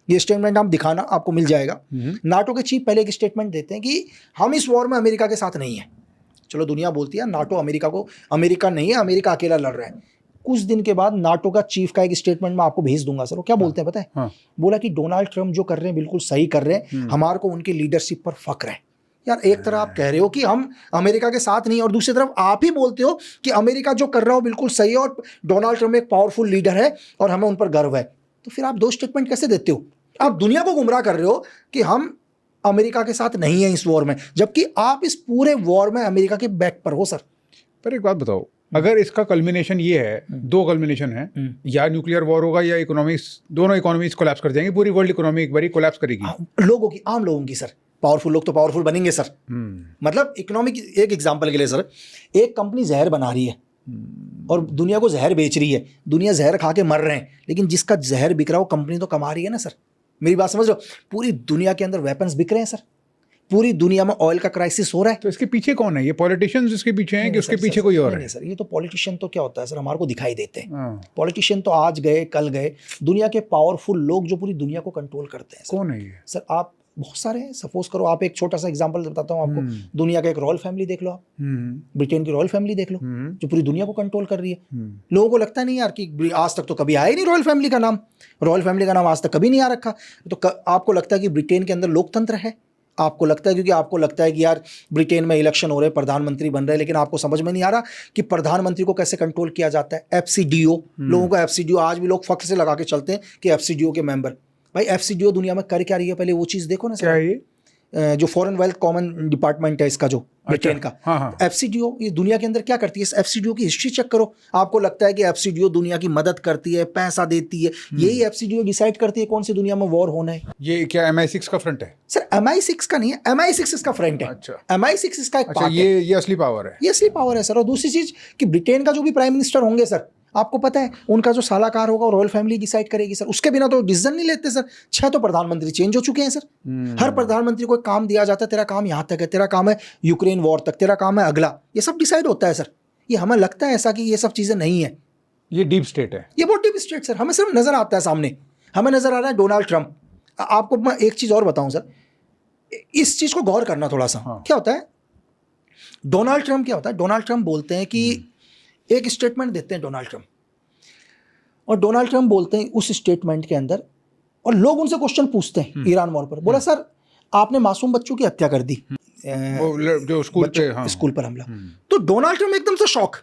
ये स्टेटमेंट आप दिखाना, आपको मिल जाएगा। नाटो के चीफ पहले एक स्टेटमेंट देते हैं कि हम इस वॉर में अमेरिका के साथ नहीं है। चलो दुनिया बोलती है नाटो अमेरिका को, अमेरिका नहीं है, अमेरिका अकेला लड़ रहा है। कुछ दिन के बाद नाटो का चीफ का एक स्टेटमेंट मैं आपको भेज दूंगा सर। वो क्या बोलते हैं पता है? बोला कि डोनाल्ड ट्रंप जो कर रहे हैं बिल्कुल सही कर रहे हैं, हमारे को उनकी लीडरशिप पर फक्र है। यार एक तरह आप कह रहे हो कि हम अमेरिका के साथ नहीं, और दूसरी तरफ आप ही बोलते हो कि अमेरिका जो कर रहा हो बिल्कुल सही है और डोनाल्ड ट्रंप एक पावरफुल लीडर है और हमें उन पर गर्व है। तो फिर आप दो स्टेटमेंट कैसे देते हो? आप दुनिया को गुमराह कर रहे हो कि हम अमेरिका के साथ नहीं है इस वॉर में, जबकि आप इस पूरे वॉर में अमेरिका के बैक पर हो सर। पर एक बात बताओ, अगर इसका कल्मिनेशन ये है, दो कल्मिनेशन है, या न्यूक्लियर वॉर होगा या इकोनॉमिक्स, दोनों इकोनॉमीज कोलैप्स कर जाएंगी, पूरी वर्ल्ड इकोनॉमी एक बार कोलैप्स करेगी। लोगों की, आम लोगों की सर। पावरफुल लोग तो पावरफुल बनेंगे सर। मतलब इकोनॉमिक, एक एग्जांपल के लिए सर, एक कंपनी जहर बना रही है और दुनिया को जहर बेच रही है, दुनिया जहर खा के मर रहे हैं, लेकिन जिसका जहर बिक रहा हो कंपनी तो कमा रही है ना सर। मेरी बात समझ रहे हो? पूरी दुनिया के अंदर वेपन्स बिक रहे हैं सर, पूरी दुनिया में ऑयल का क्राइसिस हो रहा है। तो इसके पीछे कौन है? ये पॉलिटिशियंस इसके पीछे हैं कि उसके पीछे कोई और है? नहीं सर, ये तो पॉलिटिशियन तो क्या होता है सर, हमारे को दिखाई देते हैं। पॉलिटिशियन तो आज गए कल गए, दुनिया के पावरफुल लोग जो पूरी दुनिया को कंट्रोल करते हैं कौन है ये सर? आप बहुत सारे हैं। सपोज करो, आप एक छोटा सा एग्जांपल बताता हूँ आपको। दुनिया का एक रॉयल फैमिली देख लो आप, ब्रिटेन की रॉयल फैमिली देख लो, जो पूरी दुनिया को कंट्रोल कर रही है। लोगों को लगता नहीं यार कि आज तक तो कभी आया ही नहीं रॉयल फैमिली का नाम, रॉयल फैमिली का नाम आज तक कभी नहीं आ रखा। तो आपको लगता है कि ब्रिटेन के अंदर लोकतंत्र है? आपको लगता है, क्योंकि आपको लगता है कि यार ब्रिटेन में इलेक्शन हो रहे, प्रधानमंत्री बन रहे, लेकिन आपको समझ में नहीं आ रहा कि प्रधानमंत्री को कैसे कंट्रोल किया जाता है। FCDO, लोगों को FCDO आज भी लोग फख्र से लगा के चलते हैं कि FCDO के मेंबर। भाई FCDO दुनिया में कर क्या रही है, पहले वो चीज़ देखो ना सर। क्या है ये? जो फॉरेन वेल्थ कॉमन डिपार्टमेंट है इसका, जो ब्रिटेन का। FCDO ये दुनिया के अंदर क्या करती है? इस FCDO की हिस्ट्री चेक करो। आपको लगता है कि FCDO दुनिया की मदद करती है, पैसा देती है, यही FCDO डिसाइड करती है कौन सी दुनिया में वॉर होना है। ये क्या MI6 का फ्रंट है? सर MI6 का नहीं है, MI6 इसका फ्रंट है। अच्छा, MI6 इसका एक पार्ट है। ये असली पावर है, ये असली पावर है सर। और दूसरी चीज कि ब्रिटेन का जो भी प्राइम मिनिस्टर होंगे सर, आपको पता है उनका जो सलाहकार होगा रॉयल फैमिली डिसाइड करेगी सर। उसके बिना तो डिसीजन नहीं लेते सर। 6 तो प्रधानमंत्री चेंज हो चुके हैं सर। हर प्रधानमंत्री को एक काम दिया जाता है, तेरा काम यहाँ तक है, तेरा काम है यूक्रेन वॉर तक, तेरा काम है अगला, ये सब डिसाइड होता है सर। ये हमें लगता है ऐसा कि ये सब चीजें नहीं है, ये डीप स्टेट है, ये बहुत डीप स्टेट सर। हमें सिर्फ नजर आता है सामने, हमें नजर आ रहा है डोनाल्ड ट्रंप। आपको मैं एक चीज और बताऊं सर, इस चीज को गौर करना थोड़ा सा। क्या होता है डोनाल्ड ट्रंप, क्या होता है डोनाल्ड ट्रंप बोलते हैं कि एक स्टेटमेंट देते हैं डोनाल्ड ट्रंप, और डोनाल्ड ट्रंप बोलते हैं उस स्टेटमेंट के अंदर, और लोग उनसे क्वेश्चन पूछते हैं ईरान वॉर पर। बोला सर आपने मासूम बच्चों की हत्या कर दी, जो स्कूल पे, स्कूल पर हमला। तो डोनाल्ड ट्रंप एकदम से शॉक।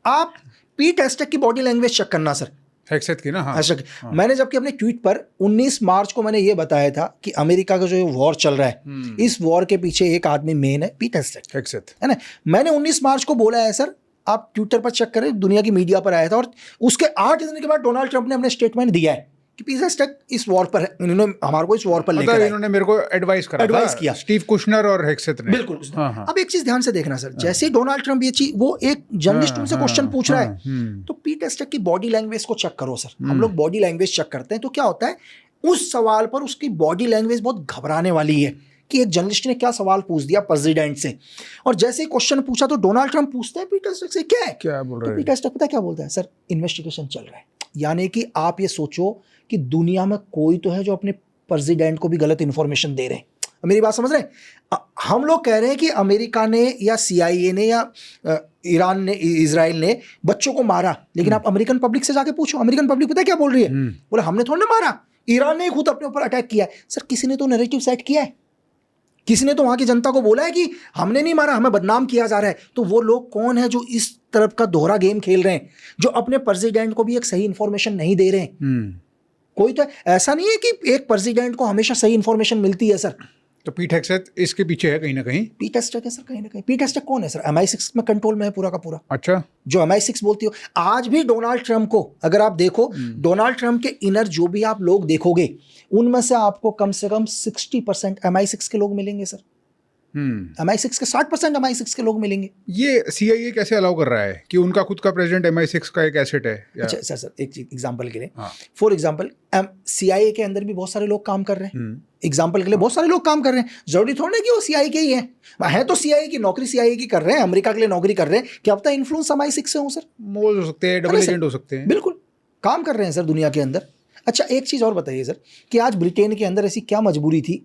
आप पीट हेगसेथ की बॉडी लैंग्वेज चेक करना सर, हेगसेथ की ना। हाँ। मैंने जबकि अपने ट्वीट पर 19 मार्च को मैंने ये बताया था कि अमेरिका का जो वॉर चल रहा है, इस वॉर के पीछे एक आदमी मेन है, पीट हेगसेथ, है ना। मैंने 19 मार्च को बोला है सर, आप ट्विटर पर चेक करें, दुनिया की मीडिया पर आया था, और उसके 8 दिन के बाद डोनाल्ड ट्रंप ने अपने स्टेटमेंट दिया है कि पीटर हेक्सेट इस वॉर पर है, इन्होंने हमारे को इस वॉर पर लेकर मतलब आए। इन्होंने मेरे को एडवाइस किया स्टीव कुशनर और हेक्सेट ने। बिल्कुल। हाँ। अब एक चीज ध्यान से देखना सर, जैसे ही डोनाल्ड ट्रंप ये चीज, वो एक जर्नलिस्ट उनसे क्वेश्चन पूछ रहा है, तो पीटर हेक्सेट की बॉडी लैंग्वेज को चेक करो सर। हम लोग बॉडी लैंग्वेज चेक करते हैं तो क्या होता है, उस सवाल पर उसकी बॉडी लैंग्वेज बहुत घबराने वाली है कि एक जर्नलिस्ट ने क्या सवाल पूछ दिया प्रेसिडेंट से, और जैसे ही क्वेश्चन पूछा तो डोनाल्ड ट्रंप पूछते हैं पीटर हेक्सेट से क्या बोल तो रहे हैं? पीटर हेक्सेट पता है क्या बोलता है, सर इन्वेस्टिगेशन चल रहा है। यानी कि आप ये सोचो कि दुनिया में कोई तो है जो अपने प्रेसिडेंट को भी गलत इंफॉर्मेशन दे रहे हैं। मेरी बात समझ रहे हैं? हम लोग कह रहे हैं कि अमेरिका ने या CIA ने या ईरान ने, इजराइल ने बच्चों को मारा, लेकिन आप अमेरिकन पब्लिक से जाके पूछो, अमेरिकन पब्लिक पता है क्या बोल रही है? बोले हमने थोड़ा ना मारा, ईरान ने खुद अपने ऊपर अटैक किया है। सर किसी ने तो नैरेटिव सेट किया है, किसी ने तो वहां की जनता को बोला है कि हमने नहीं मारा, हमें बदनाम किया जा रहा है। तो वो लोग कौन है जो इस तरफ का दोहरा गेम खेल रहे हैं, जो अपने प्रेसिडेंट को भी एक सही इंफॉर्मेशन नहीं दे रहे हैं? कोई तो ऐसा नहीं है कि एक प्रेसिडेंट को हमेशा सही इंफॉर्मेशन मिलती है सर। तो पीटर हेक्सेट इसके पीछे है कहीं ना कहीं। पीटर हेक्सेट है सर कहीं ना कहीं। पीटर हेक्सेट कौन है सर? MI6 में कंट्रोल में है पूरा का पूरा। अच्छा, जो MI6 बोलती हो। आज भी डोनाल्ड ट्रंप को अगर आप देखो, डोनाल्ड ट्रंप के इनर जो भी आप लोग देखोगे, उनमें से आपको कम से कम 60% MI6 के लोग मिलेंगे सर। MI6 के 60% MI6 के लोग मिलेंगे। ये CIA कैसे अलाउ कर रहा है कि उनका खुद का प्रेसिडेंट MI6 का एक एसेट है? अच्छा सर एक चीज एग्जांपल के लिए, हाँ। फॉर एग्जांपल CIA के अंदर भी बहुत सारे लोग काम कर रहे हैं। एग्जांपल के लिए बहुत सारे लोग काम कर रहे हैं, जरूरी थोड़ा ना कि वो CIA के ही है तो CIA की नौकरी CIA की कर रहे हैं, अमेरिका के लिए नौकरी कर रहे हैं, क्या पता इन्फ्लुएंस MI6 से हो सर। मोल हो सकते हैं, डबल एजेंट हो सकते हैं। बिल्कुल काम कर रहे हैं सर दुनिया के अंदर। अच्छा एक चीज और बताइए सर, कि आज ब्रिटेन के अंदर ऐसी क्या मजबूरी थी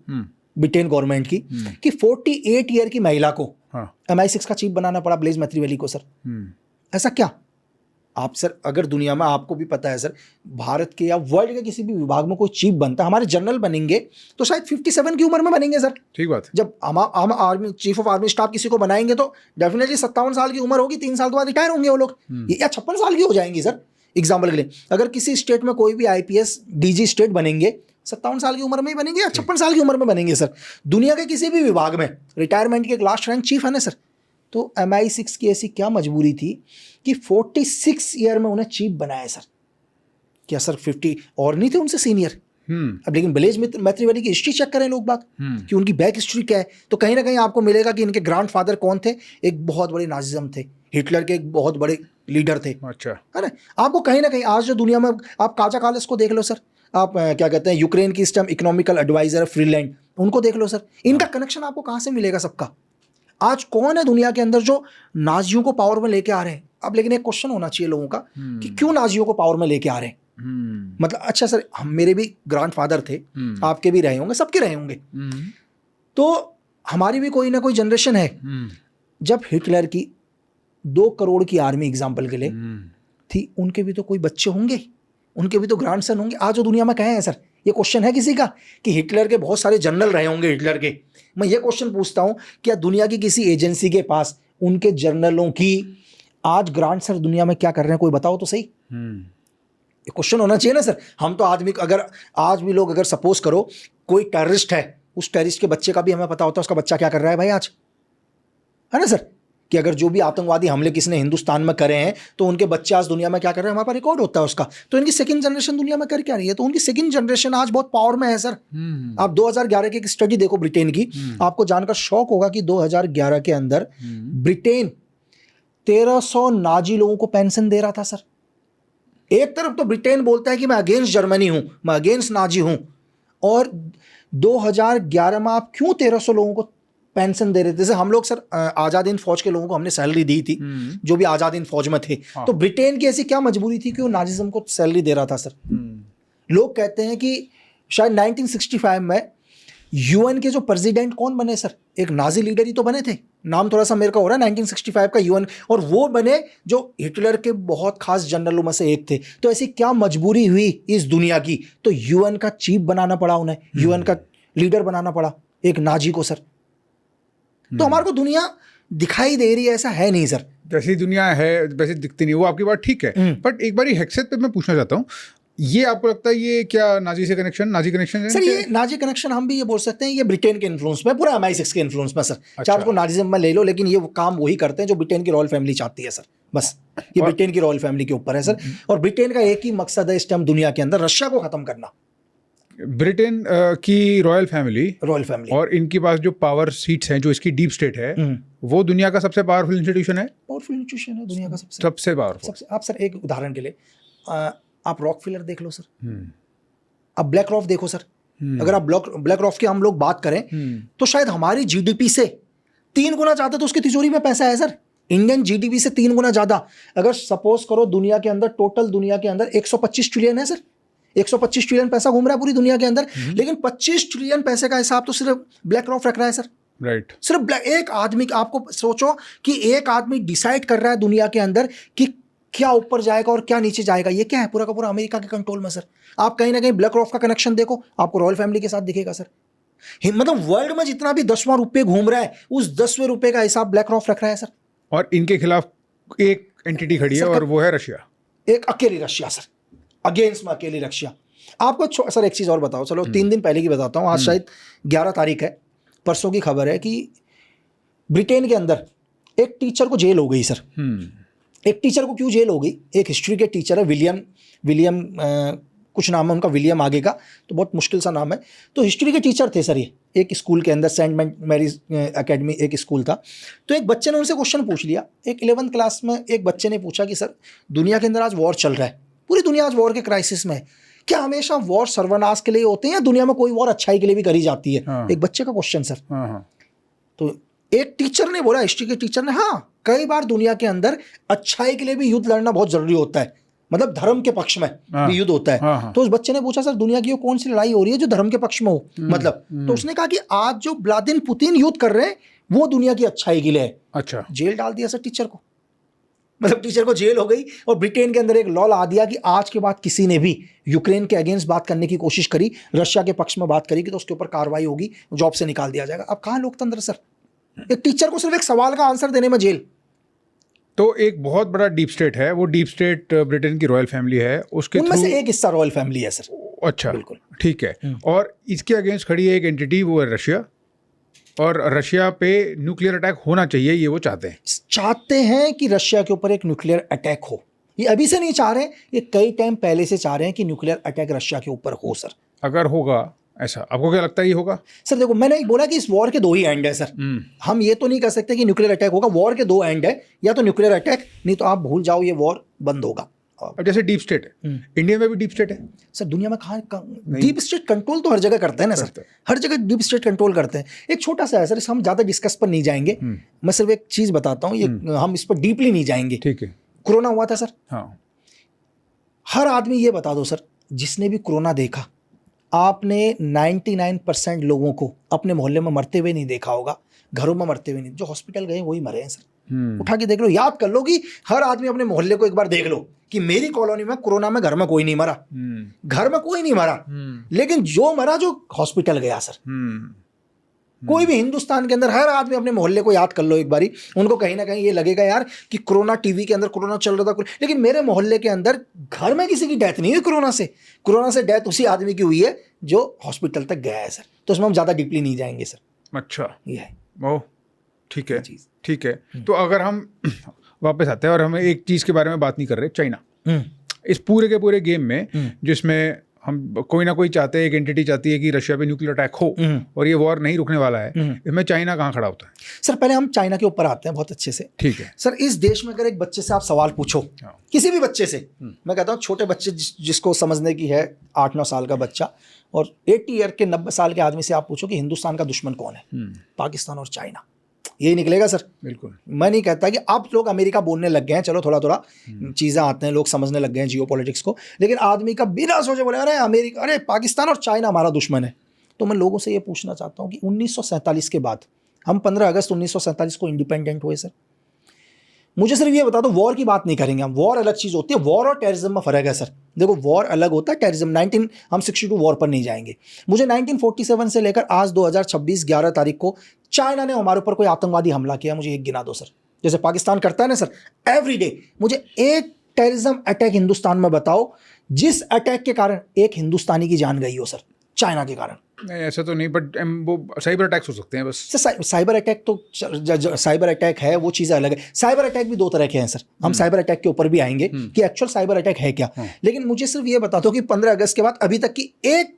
ब्रिटेन गवर्नमेंट की कि 48 ईयर की महिला को MI6 का चीफ बनाना पड़ा, ब्लेज मैथ्रीवेली को सर। ऐसा क्या? आप सर अगर दुनिया में, आपको भी पता है सर, भारत के या वर्ल्ड के किसी भी विभाग में कोई चीफ बनता है, हमारे जनरल बनेंगे तो शायद 57 की उम्र में बनेंगे सर। ठीक बात। जब हम army chief of army staff किसी को बनाएंगे तो डेफिनेटली 57 साल की उम्र होगी, 3 साल के बाद रिटायर होंगे वो लोग, या 56 साल की हो जाएंगी सर। एग्जाम्पल के लिए अगर किसी स्टेट में कोई भी IPS DG स्टेट बनेंगे, 57 साल की उम्र में ही बनेंगे या 56 साल की उम्र में बनेंगे सर। दुनिया के किसी भी विभाग में रिटायरमेंट के एक लास्ट रैंक चीफ है ना सर। तो MI6 की ऐसी क्या मजबूरी थी कि 46 ईयर में उन्हें चीफ बनाया सर? क्या सर 50 और नहीं थे उनसे सीनियर? अब लेकिन ब्लेज मैथ्रीवेली की हिस्ट्री चेक करें लोग बात कि उनकी बैक हिस्ट्री क्या है, तो कहीं ना कहीं आपको मिलेगा कि इनके ग्रैंडफादर कौन थे, एक बहुत बड़े नाजिज्म थे, हिटलर के एक बहुत बड़े लीडर थे। अच्छा, है ना? आपको कहीं ना कहीं आज जो दुनिया में, आप काजा कालस को देख लो सर, आप क्या कहते हैं, यूक्रेन की इस टाइम इकोनॉमिकल एडवाइजर फ्रीलैंड, उनको देख लो सर। इनका कनेक्शन आपको कहाँ से मिलेगा सबका? आज कौन है दुनिया के अंदर जो नाजियों को पावर में लेके आ रहे हैं? अब लेकिन एक क्वेश्चन होना चाहिए लोगों का कि क्यों नाजियों को पावर में लेके आ रहे हैं? मतलब अच्छा सर, हम, मेरे भी ग्रैंडफादर थे, आपके भी रहे होंगे, सबके रहे होंगे, तो हमारी भी कोई ना कोई जनरेशन है। जब हिटलर की 2 करोड़ की आर्मी एग्जाम्पल के लिए थी, उनके भी तो कोई बच्चे होंगे, उनके भी तो ग्रैंडसन होंगे। आज जो दुनिया में कहे हैं सर, ये क्वेश्चन है किसी का कि हिटलर के बहुत सारे जनरल रहे होंगे हिटलर के? मैं ये क्वेश्चन पूछता हूं, क्या दुनिया की किसी एजेंसी के पास उनके जनरलों की आज ग्रांट्स दुनिया में क्या कर रहे हैं, कोई बताओ तो सही। ये क्वेश्चन होना चाहिए ना सर। हम तो आदमी, अगर आज भी लोग, अगर सपोज करो कोई टेररिस्ट है, उस टेररिस्ट के बच्चे का भी हमें पता होता है उसका बच्चा क्या कर रहा है भाई आज, है ना सर? कि अगर जो भी आतंकवादी हमले किसने हिंदुस्तान में करे हैं तो उनके बच्चे आज दुनिया में क्या कर रहे हैं, हमारे पास रिकॉर्ड होता है उसका। तो इनकी सेकंड जनरेशन दुनिया में कर क्या रही है? तो उनकी सेकंड जनरेशन आज बहुत पावर में है सर। आप 2011 की एक स्टडी देखो ब्रिटेन की, आपको जानकर शौक होगा कि 2011 के अंदर ब्रिटेन 1300 नाजी लोगों को पेंशन दे रहा था सर। एक तरफ तो ब्रिटेन बोलता है कि मैं अगेंस्ट जर्मनी हूं, मैं अगेंस्ट नाजी हूं, और 2011 में आप क्यों 1300 लोगों को पेंशन दे रहे थे? जैसे हम लोग सर आजाद हिंद फौज के लोगों को हमने सैलरी दी थी, जो भी आजाद हिंद फौज में थे। तो ब्रिटेन की ऐसी क्या मजबूरी थी कि वो नाजिज्म को सैलरी दे रहा था सर? लोग कहते हैं कि शायद 1965 में UN के जो प्रेसिडेंट कौन बने सर? एक नाजी लीडर ही तो बने थे। नाम थोड़ा सा मेरे का हो रहा है, 1965 का UN, और वो बने जो हिटलर के बहुत खास जनरलों में से एक थे। तो ऐसी क्या मजबूरी हुई इस दुनिया की, तो UN का चीफ बनाना पड़ा उन्हें, UN का लीडर बनाना पड़ा एक नाजी को सर। तो हमारे को दुनिया दिखाई दे रही है, ऐसा है नहीं सर। जैसी दुनिया है वैसे दिखती नहीं, वो आपकी बात ठीक है। बट एक बार हेक्सेट पे मैं पूछना चाहता हूँ, ये आपको लगता है ये क्या नाजी कनेक्शन है सर? ये नाजी कनेक्शन हम भी ये बोल सकते हैं, ये ब्रिटेन के इन्फ्लुएंस में, पूरा MI6 के इन्फ्लुएंस में सर। चाहे उसको नाजिज्म में ले लो, लेकिन ये वो काम वही करते हैं जो ब्रिटेन की रॉयल फैमिली चाहती है सर। बस ये ब्रिटेन की रॉयल फैमिली के ऊपर है सर। और ब्रिटेन का एक ही मकसद है इस टाइम दुनिया के अंदर, रशिया को खत्म करना। ब्रिटेन की रॉयल फैमिली और इनके पास जो पावर सीट्स हैं, जो इसकी डीप स्टेट है, वो दुनिया का सबसे पावरफुल इंस्टीट्यूशन है। दुनिया का सबसे पावरफुल। आप सर एक उदाहरण के लिए आप रॉकफेलर देख लो सर, आप ब्लैक रॉक देखो सर। अगर आप ब्लैक रॉक की हम लोग बात करें तो शायद हमारी GDP से 3 गुना ज्यादा तो उसकी तिजोरी में पैसा है सर। इंडियन GDP से 3 गुना ज्यादा। अगर सपोज करो दुनिया के अंदर, टोटल दुनिया के अंदर 125 ट्रिलियन है सर, 125 ट्रिलियन पैसा घूम रहा है पूरी दुनिया के अंदर, लेकिन 25 ट्रिलियन पैसे का हिसाब तो सिर्फ ब्लैक रॉक रख रहा है सर। राइट। सिर्फ एक आदमी, आपको सोचो कि एक आदमी डिसाइड कर रहा है दुनिया के अंदर कि क्या ऊपर जाएगा और क्या नीचे जाएगा। ये क्या है? पूरा का पूरा अमेरिका के कंट्रोल में सर। आप कहीं ना कहीं ब्लैक रॉक का कनेक्शन देखो, आपको रॉयल फैमिली के साथ दिखेगा सर। मतलब वर्ल्ड में जितना भी 10वां रुपये घूम रहा है, उस 10वें रुपये का हिसाब ब्लैक रॉक रख रहा है सर। और इनके खिलाफ एक एंटिटी खड़ी है और वो है रशिया। एक अकेली रशिया सर, अगेंस्ट में अकेली रशिया। आपको सर एक चीज और बताओ, चलो 3 दिन पहले की बताता हूँ। आज शायद 11 तारीख है, परसों की खबर है कि ब्रिटेन के अंदर एक टीचर को जेल हो गई सर। एक टीचर को क्यों जेल हो गई? एक हिस्ट्री के टीचर है, विलियम कुछ नाम है उनका, विलियम आगे का, तो बहुत मुश्किल सा नाम है। तो हिस्ट्री के टीचर थे सर ये, एक स्कूल के अंदर, सेंट मैरीज एकेडमी एक स्कूल था। तो एक बच्चे ने उनसे क्वेश्चन पूछ लिया, एक 11th क्लास में एक बच्चे ने पूछा कि सर दुनिया के अंदर आज वॉर चल रहा है, पूरी दुनिया आज वॉर के क्राइसिस में है, क्या हमेशा वॉर सर्वनाश के लिए होते हैं या दुनिया में कोई वॉर अच्छाई के लिए भी करी जाती है? एक बच्चे का क्वेश्चन सर। तो एक टीचर ने बोला, हिस्ट्री के टीचर ने, हाँ कई बार दुनिया के अंदर अच्छाई के लिए भी युद्ध लड़ना बहुत जरूरी होता है, मतलब धर्म के पक्ष में भी युद्ध होता है। तो उस बच्चे ने पूछा सर दुनिया की वो कौन सी लड़ाई हो रही है जो धर्म के पक्ष में हो, मतलब? तो उसने कहा कि आज जो व्लादिमीर पुतिन युद्ध कर रहे हैं वो दुनिया की अच्छाई के लिए है। अच्छा। जेल डाल दिया सर टीचर को, मतलब टीचर को जेल हो गई। और ब्रिटेन के अंदर एक लॉ ला दिया कि आज के बाद किसी ने भी यूक्रेन के अगेंस्ट बात करने की कोशिश करी, रशिया के पक्ष में बात करी, तो उसके ऊपर कार्रवाई होगी, जॉब से निकाल दिया जाएगा। अब कहाँ लोकतंत्र सर? एक टीचर को सिर्फ एक सवाल का आंसर देने में जेल। तो एक बहुत बड़ा डीप स्टेट है, वो डीप स्टेट ब्रिटेन की रॉयल फैमिली है, उसके उनमें से एक हिस्सा रॉयल फैमिली है सर। अच्छा, बिल्कुल ठीक है। और इसके अगेंस्ट खड़ी है एक एंटिटी, वो है रशिया। और रशिया पे न्यूक्लियर अटैक होना चाहिए, ये वो चाहते हैं कि रशिया के ऊपर एक न्यूक्लियर अटैक हो। ये अभी से नहीं चाह रहे हैं, ये कई टाइम पहले से चाह रहे हैं कि न्यूक्लियर अटैक रशिया के ऊपर हो सर। अगर होगा ऐसा, आपको क्या लगता है ये होगा? सर देखो, मैंने बोला कि इस वॉर के 2 ही एंड है सर। हम ये तो नहीं कह सकते कि न्यूक्लियर अटैक होगा, वॉर के 2 एंड है, या तो न्यूक्लियर अटैक, नहीं तो आप भूल जाओ ये वॉर बंद होगा। अब जैसे डीप स्टेट है, इंडिया में भी डीप स्टेट है सर। दुनिया में कहाँ डीप स्टेट कंट्रोल तो हर जगह करते हैं ना सर, हर जगह डीप स्टेट कंट्रोल करते हैं। एक छोटा सा है सर, हम ज़्यादा डिस्कस पर नहीं जाएंगे, मैं सिर्फ एक चीज़ बताता हूँ, ये हम इस पर डीपली नहीं जाएंगे। ठीक है। कोरोना हुआ था सर। हाँ। हर आदमी ये बता दो सर, जिसने भी कोरोना देखा, आपने 99% लोगों को अपने मोहल्ले में मरते हुए नहीं देखा होगा, घरों में मरते हुए नहीं। जो हॉस्पिटल गए वही मरे हैं सर। उठा के देख लो, याद कर लो कि हर आदमी अपने मोहल्ले को एक बार देख लो कि मेरी कॉलोनी में कोरोना में घर में कोई नहीं मरा, घर में कोई नहीं मरा, लेकिन जो मरा जो हॉस्पिटल गया सर। कोई भी हिंदुस्तान के अंदर हर आदमी अपने मोहल्ले को याद कर लो एक बारी, उनको कहीं ना कहीं ये लगेगा यार कि कोरोना टीवी के अंदर कोरोना चल रहा था, लेकिन मेरे मोहल्ले के अंदर घर में किसी की डेथ नहीं हुई कोरोना से। कोरोना से डेथ उसी आदमी की हुई है जो हॉस्पिटल तक गया है सर। तो उसमें हम ज़्यादा डीपली नहीं जाएंगे सर। अच्छा, ये है। ओह ठीक है, ठीक है। तो अगर हम वापस आते हैं और हम एक चीज़ के बारे में बात नहीं कर रहे, चाइना इस पूरे के पूरे गेम में, जिसमें हम कोई ना कोई चाहते हैं, एक एंटिटी चाहती है कि रशिया पे न्यूक्लियर अटैक हो और ये वॉर नहीं रुकने वाला है, इसमें चाइना कहाँ खड़ा होता है? सर पहले हम चाइना के ऊपर आते हैं बहुत अच्छे से। ठीक है सर। इस देश में अगर एक बच्चे से आप सवाल पूछो, किसी भी बच्चे से, मैं कहता हूँ छोटे बच्चे जिसको समझने की है 8-9 साल का बच्चा, और 80 ईयर के 90 साल के आदमी से आप पूछो कि हिंदुस्तान का दुश्मन कौन है, पाकिस्तान और चाइना, यही निकलेगा सर। बिल्कुल। मैं नहीं कहता कि अब लोग अमेरिका बोलने लग गए हैं, चलो थोड़ा थोड़ा चीज़ें आते हैं, लोग समझने लग गए हैं जियो पॉलिटिक्स को, लेकिन आदमी का बिना सोचे बोले अरे अमेरिका, अरे पाकिस्तान और चाइना हमारा दुश्मन है। तो मैं लोगों से ये पूछना चाहता हूँ कि 1947 के बाद, हम 15 अगस्त 1947 को इंडिपेंडेंट हुए सर, मुझे सिर्फ ये बता दो, वॉर की बात नहीं करेंगे हम, वॉर अलग चीज़ होती है, वॉर और टेररिज्म में फ़र्क है सर। देखो वॉर अलग होता है, टेररिज्म हम 62 वॉर पर नहीं जाएंगे। मुझे 1947 से लेकर आज 2026 11 तारीख को चाइना ने हमारे ऊपर कोई आतंकवादी हमला किया, मुझे एक गिना दो सर। जैसे पाकिस्तान करता है ना सर एवरी डे, मुझे एक टेररिज्म अटैक हिंदुस्तान में बताओ जिस अटैक के कारण एक हिंदुस्तानी की जान गई हो सर, चाइना के कारण। नहीं ऐसा तो नहीं, बट वो साइबर अटैक्स हो सकते हैं बस। सर साइबर अटैक तो साइबर अटैक है, वो चीज़ अलग है। साइबर अटैक भी दो तरह के हैं सर, हम साइबर अटैक के ऊपर भी आएंगे कि एक्चुअल साइबर अटैक है क्या। लेकिन मुझे सिर्फ ये बता दो कि 15 अगस्त के बाद अभी तक की एक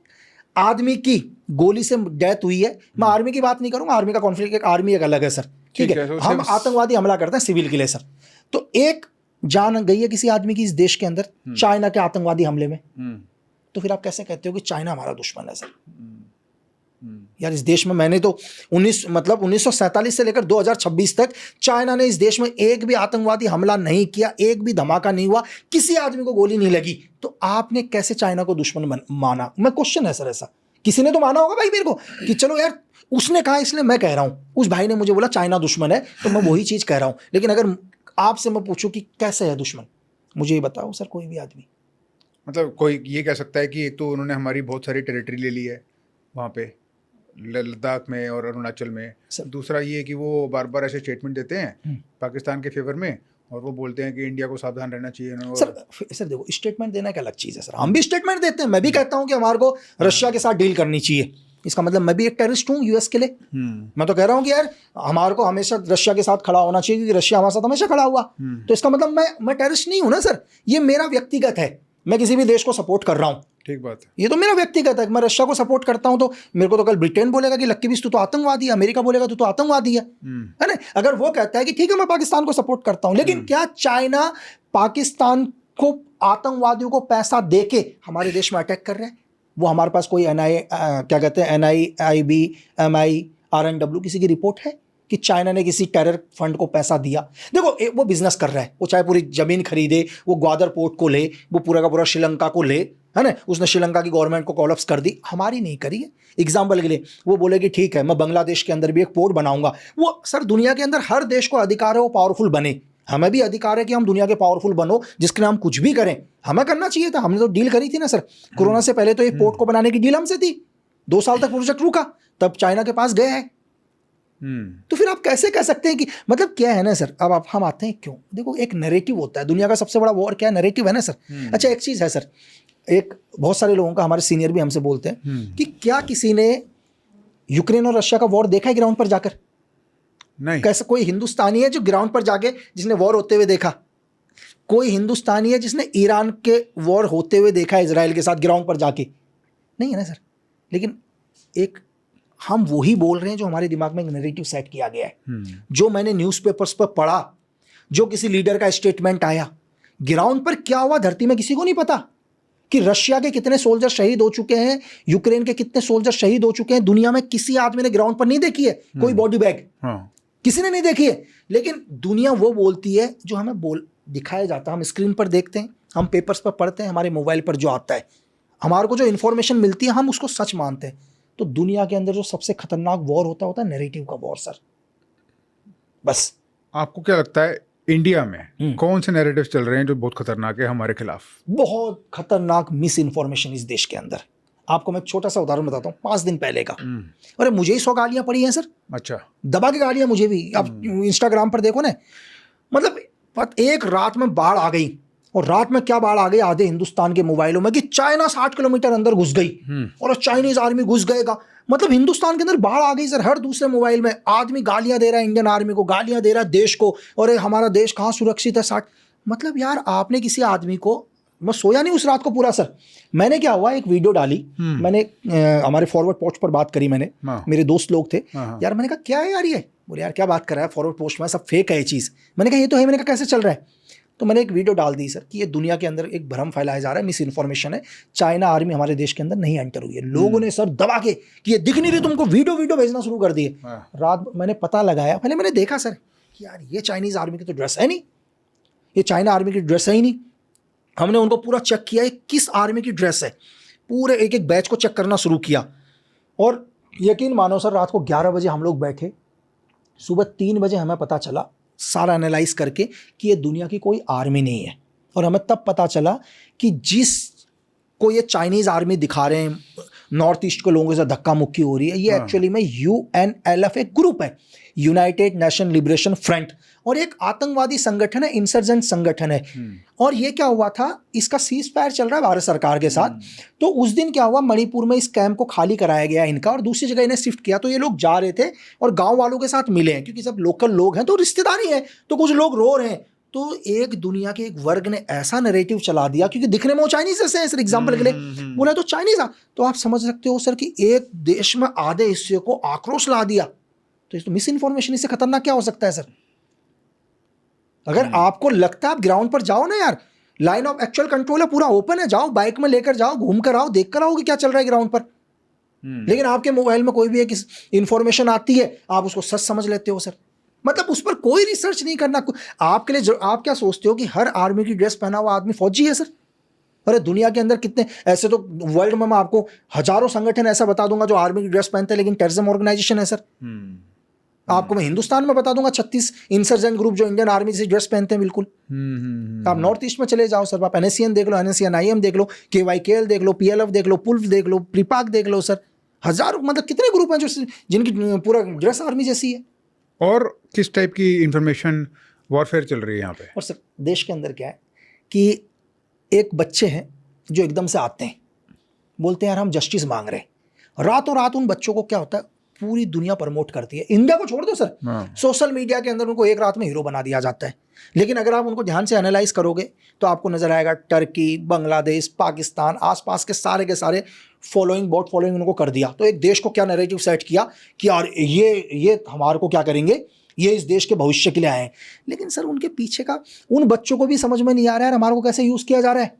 आदमी की गोली से डेथ हुई है। मैं आर्मी की बात नहीं करूंगा, आर्मी का कॉन्फ्लिक्ट, एक आर्मी एक अलग है सर, ठीक है। हम आतंकवादी हमला करते हैं सिविल के लिए सर। तो एक जान गई है किसी आदमी की इस देश के अंदर चाइना के आतंकवादी हमले में, तो फिर आप कैसे कहते हो कि चाइना हमारा दुश्मन है सर? यार इस देश में मैंने तो 1947 से लेकर 2026 तक चाइना ने इस देश में एक भी आतंकवादी हमला नहीं किया, एक भी धमाका नहीं हुआ, किसी आदमी को गोली नहीं लगी, तो आपने कैसे चाइना को दुश्मन माना? मैं क्वेश्चन है सर ऐसा। किसी ने तो माना होगा भाई मेरे को कि चलो यार उसने कहा इसलिए मैं कह रहा हूं, उस भाई ने मुझे बोला चाइना दुश्मन है तो मैं वही चीज कह रहा हूं। लेकिन अगर आपसे मैं पूछूं कि कैसे है दुश्मन, मुझे ये बताओ सर। कोई भी आदमी मतलब कोई ये कह सकता है कि एक तो उन्होंने हमारी बहुत सारी टेरिटरी ले ली है वहाँ पे लद्दाख में और अरुणाचल में, दूसरा ये कि वो बार बार ऐसे स्टेटमेंट देते हैं पाकिस्तान के फेवर में, और वो बोलते हैं कि इंडिया को सावधान रहना चाहिए। सर देखो स्टेटमेंट देना एक अलग चीज़ है सर, हम भी स्टेटमेंट देते हैं। मैं भी कहता हूं कि हमारे को रशिया के साथ डील करनी चाहिए, इसका मतलब मैं भी एक टेररिस्ट हूं यूएस के लिए। मैं तो कह रहा हूं कि यार हमारे को हमेशा रशिया के साथ खड़ा होना चाहिए क्योंकि रशिया हमारे साथ हमेशा खड़ा हुआ। तो इसका मतलब मैं टेररिस्ट नहीं हूं ना सर, ये मेरा व्यक्तिगत है, मैं किसी भी देश को सपोर्ट कर रहा हूं। ठीक बात है, ये तो मेरा व्यक्तिगत है। मैं रशिया को सपोर्ट करता हूं तो मेरे को तो कल ब्रिटेन बोलेगा कि लक्की बीस तू तो आतंकवादी है, अमेरिका बोलेगा तू तो आतंकवादी है ना। अगर वो कहता है कि ठीक है मैं पाकिस्तान को सपोर्ट करता हूं, लेकिन क्या चाइना पाकिस्तान को आतंकवादियों को पैसा देके हमारे देश में अटैक कर रहे हैं? वो हमारे पास कोई क्या कहते हैं NIIB MI RNW किसी की रिपोर्ट है कि चाइना ने किसी टेरर फंड को पैसा दिया? देखो वो बिजनेस कर रहा है, वो चाहे पूरी जमीन खरीदे, वो ग्वादर पोर्ट को ले, वो पूरा का पूरा श्रीलंका को ले, है ना। उसने श्रीलंका की गवर्नमेंट को कोलैप्स कर दी, हमारी नहीं करी है। एग्जाम्पल के लिए वो बोले कि ठीक है मैं बांग्लादेश के अंदर भी एक पोर्ट बनाऊंगा। वो सर दुनिया के अंदर हर देश को अधिकार है वो पावरफुल बने, हमें भी अधिकार है कि हम दुनिया के पावरफुल बनो, जिसके लिए हम कुछ भी करें। हमें करना चाहिए था, हमने तो डील करी थी ना सर। कोरोना से पहले तो एक पोर्ट को बनाने की डील हमसे थी, 2 साल तक प्रोजेक्ट रुका, तब चाइना के पास गए हैं। तो फिर आप कैसे कह सकते हैं कि मतलब क्या है ना सर। अब आप हम आते हैं क्यों, देखो एक नैरेटिव होता है, दुनिया का सबसे बड़ा वॉर क्या नैरेटिव है ना सर। अच्छा एक चीज है सर, एक बहुत सारे लोगों का, हमारे सीनियर भी हमसे बोलते हैं कि क्या किसी ने यूक्रेन और रशिया का वॉर देखा है ग्राउंड पर जाकर? नहीं। कैसा कोई हिंदुस्तानी है जो ग्राउंड पर जाके जिसने वॉर होते हुए देखा? कोई हिंदुस्तानी है जिसने ईरान के वॉर होते हुए देखा इजराइल के साथ ग्राउंड पर जाके? नहीं है ना सर। लेकिन एक हम वही बोल रहे हैं जो हमारे दिमाग में एक नैरेटिव सेट किया गया है, जो मैंने न्यूज़पेपर्स पर पढ़ा, जो किसी लीडर का स्टेटमेंट आया। ग्राउंड पर क्या हुआ धरती में किसी को नहीं पता कि रशिया के कितने सोल्जर शहीद हो चुके हैं, यूक्रेन के कितने सोल्जर शहीद हो चुके हैं। दुनिया में किसी आदमी ने ग्राउंड पर नहीं देखी है कोई बॉडी बैग, किसी ने नहीं देखी है। लेकिन दुनिया वो बोलती है जो हमें दिखाया जाता है, हम स्क्रीन पर देखते हैं, हम पेपर्स पर पढ़ते हैं, हमारे मोबाइल पर जो आता है, हमारे को जो इन्फॉर्मेशन मिलती है हम उसको सच मानते हैं। तो दुनिया के अंदर जो सबसे खतरनाक वॉर होता है नैरेटिव का वॉर सर। बस आपको क्या लगता है इंडिया में कौन से नैरेटिव चल रहे हैं जो बहुत खतरनाक है हमारे खिलाफ? बहुत खतरनाक मिस इन्फॉर्मेशन इस देश के अंदर। आपको मैं एक छोटा सा उदाहरण बताता हूँ, 5 दिन पहले का। अरे मुझे ही 100 गालियां पड़ी हैं सर। अच्छा, दबा के गालियां मुझे भी। आप इंस्टाग्राम पर देखो ना, मतलब एक रात में बाढ़ आ गई, और रात में क्या बाढ़ आ गई आधे हिंदुस्तान के मोबाइलों में कि चाइना 60 किलोमीटर अंदर घुस गई और चाइनीज आर्मी घुस गएगा। मतलब हिंदुस्तान के अंदर बाढ़ आ गई सर। हर दूसरे मोबाइल में आदमी गालियां दे रहा है इंडियन आर्मी को, गालियां दे रहा है देश को, और हमारा देश कहाँ सुरक्षित है 60। मतलब यार आपने किसी आदमी को, मैं सोया नहीं उस रात को पूरा सर। मैंने क्या हुआ, एक वीडियो डाली मैंने, हमारे फॉरवर्ड पोस्ट पर बात करी मैंने, मेरे दोस्त लोग थे यार। मैंने कहा क्या है यार ये? बोले यार क्या बात कर रहा है, फॉरवर्ड पोस्ट में सब फेक है ये चीज़। मैंने कहा ये तो है। मैंने कहा कैसे चल रहा है? तो मैंने एक वीडियो डाल दी सर कि ये दुनिया के अंदर एक भ्रम फैलाया जा रहा है, मिस इन्फॉर्मेशन है, चाइना आर्मी हमारे देश के अंदर नहीं एंटर हुई है। लोगों ने सर दबा के कि ये दिख नहीं रही तुमको, वीडियो भेजना शुरू कर दिए। रात मैंने पता लगाया, पहले मैंने देखा सर कि यार ये चाइनीज़ आर्मी की तो ड्रेस है नहीं, ये चाइना आर्मी की ड्रेस है ही नहीं। हमने उनको पूरा चेक किया ये किस आर्मी की ड्रेस है, पूरे एक एक बैच को चेक करना शुरू किया। और यकीन मानो सर रात को 11 बजे हम लोग बैठे, सुबह 3 बजे हमें पता चला सारा एनालाइज करके कि ये दुनिया की कोई आर्मी नहीं है। और हमें तब पता चला कि जिस को ये चाइनीज़ आर्मी दिखा रहे हैं नॉर्थ ईस्ट के लोगों के साथ धक्का मुक्की हो रही है, ये एक्चुअली में UNLF एक ग्रुप है, यूनाइटेड नेशन लिबरेशन फ्रंट, और एक आतंकवादी संगठन है, इंसर्जेंट संगठन है। और ये क्या हुआ था, इसका सीज फायर चल रहा है भारत सरकार के साथ। तो उस दिन क्या हुआ, मणिपुर में इस कैंप को खाली कराया गया इनका और दूसरी जगह इन्हें शिफ्ट किया। तो ये लोग जा रहे थे और गांव वालों के साथ मिले हैं, क्योंकि सब लोकल लोग हैं तो रिश्तेदारी है, तो कुछ लोग रो रहे हैं। तो एक दुनिया के एक वर्ग ने ऐसा नैरेटिव चला दिया, क्योंकि दिखने में वो चाइनीज जैसे हैं, सर एग्जाम्पल के लिए बोला तो चाइनीज आ, तो आप समझ सकते हो सर कि एक देश में आधे हिस्से को आक्रोश ला दिया। तो मिस इन्फॉर्मेशन, इससे खतरनाक क्या हो सकता है सर? अगर आपको लगता है, आप ग्राउंड पर जाओ ना यार, लाइन ऑफ एक्चुअल कंट्रोल है, पूरा ओपन है, जाओ बाइक में लेकर जाओ, घूम कर आओ, देख कर आओ कि क्या चल रहा है ग्राउंड पर। लेकिन आपके मोबाइल में कोई भी एक इंफॉर्मेशन आती है, आप उसको सच समझ लेते हो सर। मतलब उस पर कोई रिसर्च नहीं करना आपके लिए। आप क्या सोचते हो कि हर आर्मी की ड्रेस पहना हुआ आदमी फौजी है सर? अरे दुनिया के अंदर कितने ऐसे, तो वर्ल्ड में मैं आपको हजारों संगठन ऐसा बता दूंगा जो आर्मी की ड्रेस पहनते हैं लेकिन टेररिज्म ऑर्गेनाइजेशन है सर। आपको मैं हिंदुस्तान में बता दूंगा 36 इंसर्जेंट ग्रुप जो इंडियन आर्मी से ड्रेस पहनते हैं बिल्कुल। आप नॉर्थ ईस्ट में चले जाओ सर, आप NSCN देख लो, NSCN-IM देख लो, KYKL देख लो, PLF देख लो, पुल्फ देख लो, प्रीपाक देख लो सर। हजारों, मतलब कितने ग्रुप हैं जो जिनकी पूरा ड्रेस आर्मी जैसी है। और किस टाइप की इंफॉर्मेशन वॉरफेयर चल रही है यहाँ पे? और सर देश के अंदर क्या है कि एक बच्चे हैं जो एकदम से आते हैं, बोलते हैं यार हम जस्टिस मांग रहे हैं, रातों रात उन बच्चों को क्या होता है, पूरी दुनिया प्रमोट करती है। इंडिया को छोड़ दो सर, सोशल मीडिया के अंदर उनको एक रात में हीरो बना दिया जाता है। लेकिन अगर आप उनको ध्यान से एनालाइज करोगे तो आपको नजर आएगा टर्की, बांग्लादेश, पाकिस्तान, आसपास के सारे फॉलोइंग, बॉट फॉलोइंग उनको कर दिया। तो एक देश को क्या नैरेटिव सेट किया कि यार ये हमारे को क्या करेंगे, ये इस देश के भविष्य के लिए आए हैं। लेकिन सर उनके पीछे का उन बच्चों को भी समझ में नहीं आ रहा है हमारे को कैसे यूज किया जा रहा है,